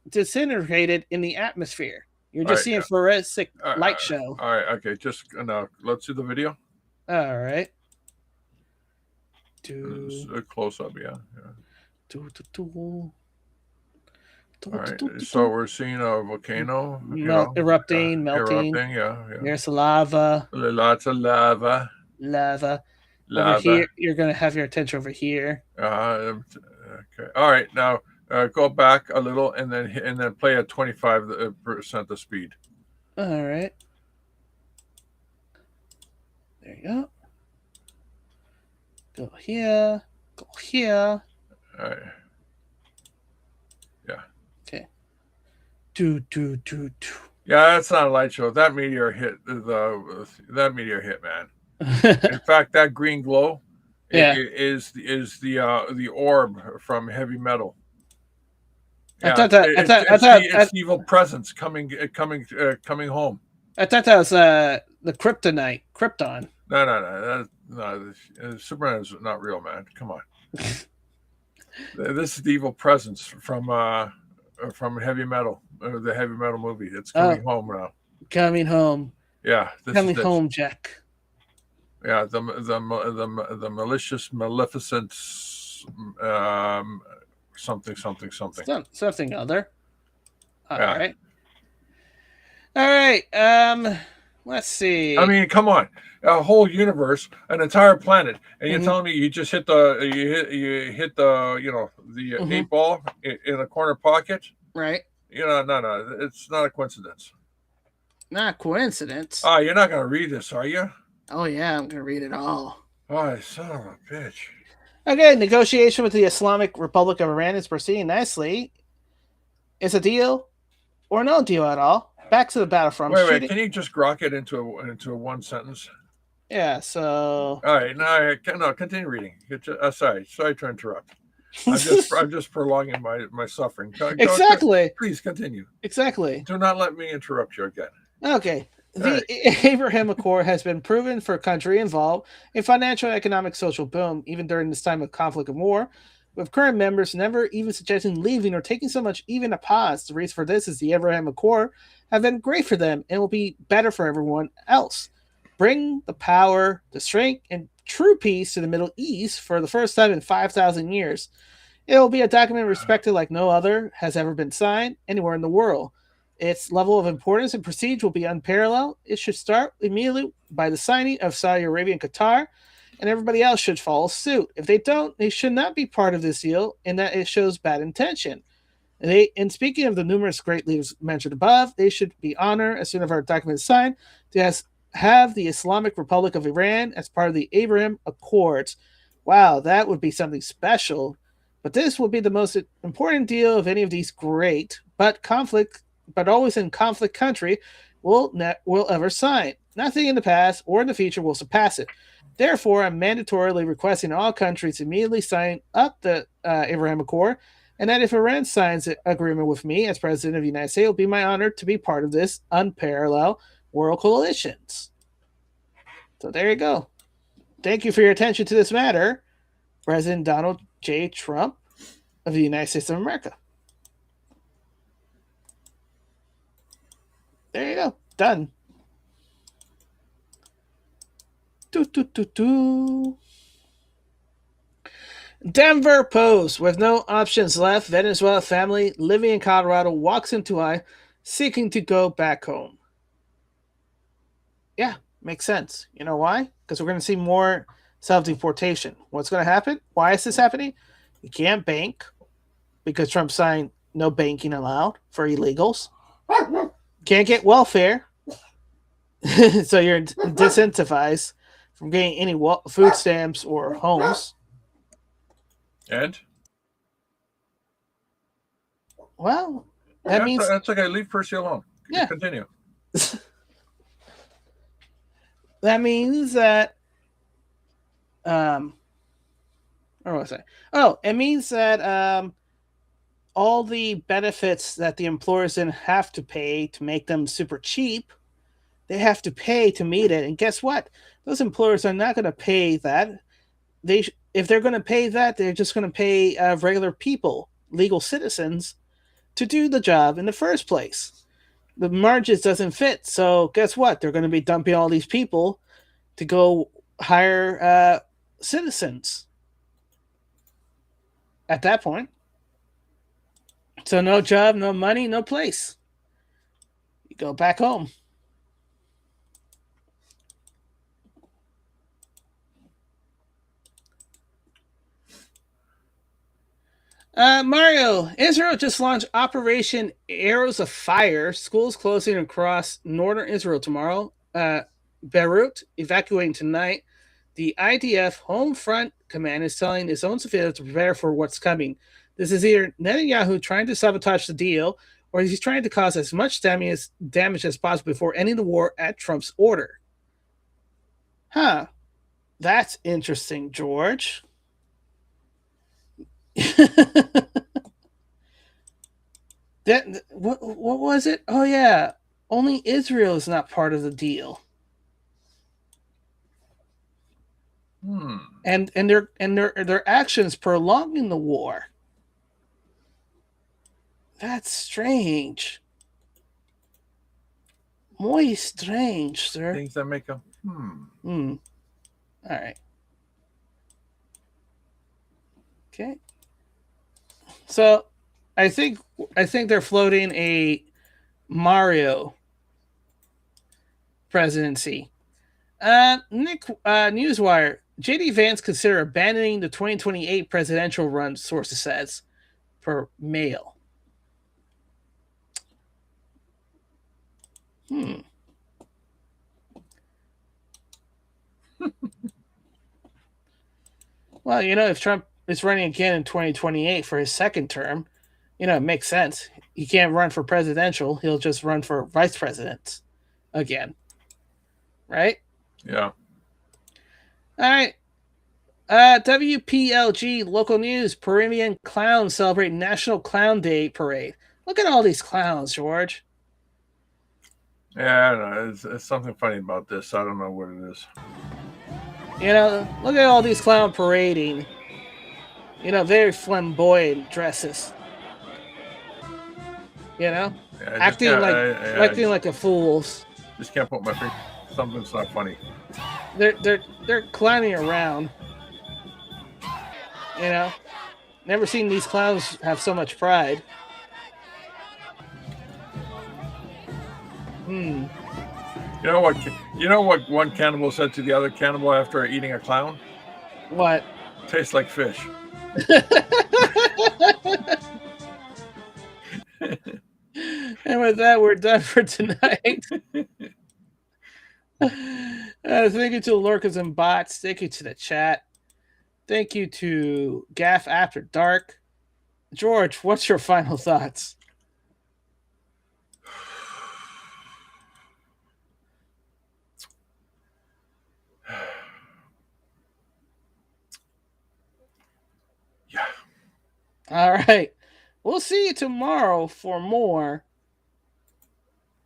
disintegrated in the atmosphere. You're just seeing fluorescent light show. All right, okay. Just now, let's see the video. All right. A close up, yeah. All right, so we're seeing a volcano erupting, melting. Yeah. There's lava. Lots of lava. Over here, you're gonna have your attention over here. Okay. All right. Now go back a little and then play at 25% the speed. All right. There you go. Go here. Go here. All right. Yeah. Okay. Do. Yeah, that's not a light show. That meteor hit man. In fact, that green glow is the orb from Heavy Metal. Yeah, it's evil presence coming home. I thought that was the Krypton. No. Superman is not real, man. Come on. This is the evil presence from Heavy Metal, the Heavy Metal movie. It's coming home now. Coming home. Yeah, coming home, Jack. Yeah, the malicious, maleficent, something other. All right. Let's see. I mean, come on, a whole universe, an entire planet, and you're telling me you just hit the 8 ball in a corner pocket, right? No, it's not a coincidence. Not a coincidence. Oh, you're not going to read this, are you? Oh yeah, I'm going to read it all. Oh, son of a bitch. Okay, negotiation with the Islamic Republic of Iran is proceeding nicely. Is a deal or no deal at all? Back to the battlefront. Wait. Can you just grok it into a one sentence? Yeah. So. All right. No. Continue reading. Sorry to interrupt. I'm just prolonging my suffering. Exactly. Please continue. Exactly. Do not let me interrupt you again. Okay. The Abraham Accord has been proven for a country involved in financial and economic social boom, even during this time of conflict and war, with current members never even suggesting leaving or taking so much even a pause. The reason for this is the Abraham Accord have been great for them and will be better for everyone else. Bring the power, the strength, and true peace to the Middle East for the first time in 5,000 years. It will be a document respected like no other has ever been signed anywhere in the world. Its level of importance and prestige will be unparalleled. It should start immediately by the signing of Saudi Arabia and Qatar, and everybody else should follow suit. If they don't, they should not be part of this deal, and that it shows bad intention. And speaking of the numerous great leaders mentioned above, they should be honored as soon as our document is signed to have the Islamic Republic of Iran as part of the Abraham Accords. Wow, that would be something special. But this will be the most important deal of any of these great, but always in conflict country will ever sign. Nothing in the past or in the future will surpass it. Therefore, I'm mandatorily requesting all countries immediately sign up the Abraham Accord, and that if Iran signs an agreement with me as President of the United States, it will be my honor to be part of this unparalleled world coalitions. So there you go. Thank you for your attention to this matter, President Donald J. Trump of the United States of America. There you go. Done. Denver Post. With no options left, Venezuela family living in Colorado walks into I seeking to go back home. Yeah, makes sense. You know why? Because we're going to see more self-deportation. What's going to happen? Why is this happening? You can't bank because Trump signed no banking allowed for illegals. Can't get welfare. So you're disincentivized from getting any food stamps or homes. And? Well, that means... That's okay. Leave Percy alone. Yeah. Continue. That means that... where was I? Oh, it means that all the benefits that the employers then have to pay to make them super cheap, they have to pay to meet it. And guess what? Those employers are not going to pay that. If they're going to pay that, they're just going to pay regular people, legal citizens, to do the job in the first place. The margins doesn't fit. So guess what? They're going to be dumping all these people to go hire citizens at that point. So no job, no money, no place. You go back home. Mario, Israel just launched Operation Arrows of Fire. Schools closing across northern Israel tomorrow. Beirut evacuating tonight. The IDF Home Front Command is telling its own civilians to prepare for what's coming. This is either Netanyahu trying to sabotage the deal, or he's trying to cause as much damage as possible before ending the war at Trump's order. Huh. That's interesting, George. What was it? Oh yeah, only Israel is not part of the deal. And their actions prolonging the war. That's strange. Muy strange, sir. Things that make a All right. Okay. So, I think they're floating a Mario presidency. Newswire. J.D. Vance consider abandoning the 2028 presidential run, sources says, per mail. Well, if Trump is running again in 2028 for his second term, it makes sense. He can't run for presidential. He'll just run for vice president again. Right? Yeah. All right. WPLG local news. Peruvian clowns celebrate National Clown Day parade. Look at all these clowns, George. Yeah, I don't know. It's something funny about this. I don't know what it is. Look at all these clowns parading. Very flamboyant dresses. Acting like a fools. Just can't put my finger. Something's not funny. They're clowning around. Never seen these clowns have so much pride. You know what one cannibal said to the other cannibal after eating a clown? What? Tastes like fish. And with that, we're done for tonight. Thank you to the lurkers and bots. Thank you to the chat. Thank you to Gaff After Dark. George, what's your final thoughts? Yeah. All right. We'll see you tomorrow for more.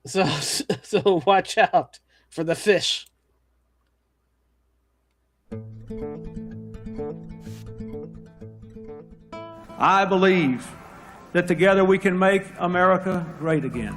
So watch out for the fish. I believe that together we can make America great again.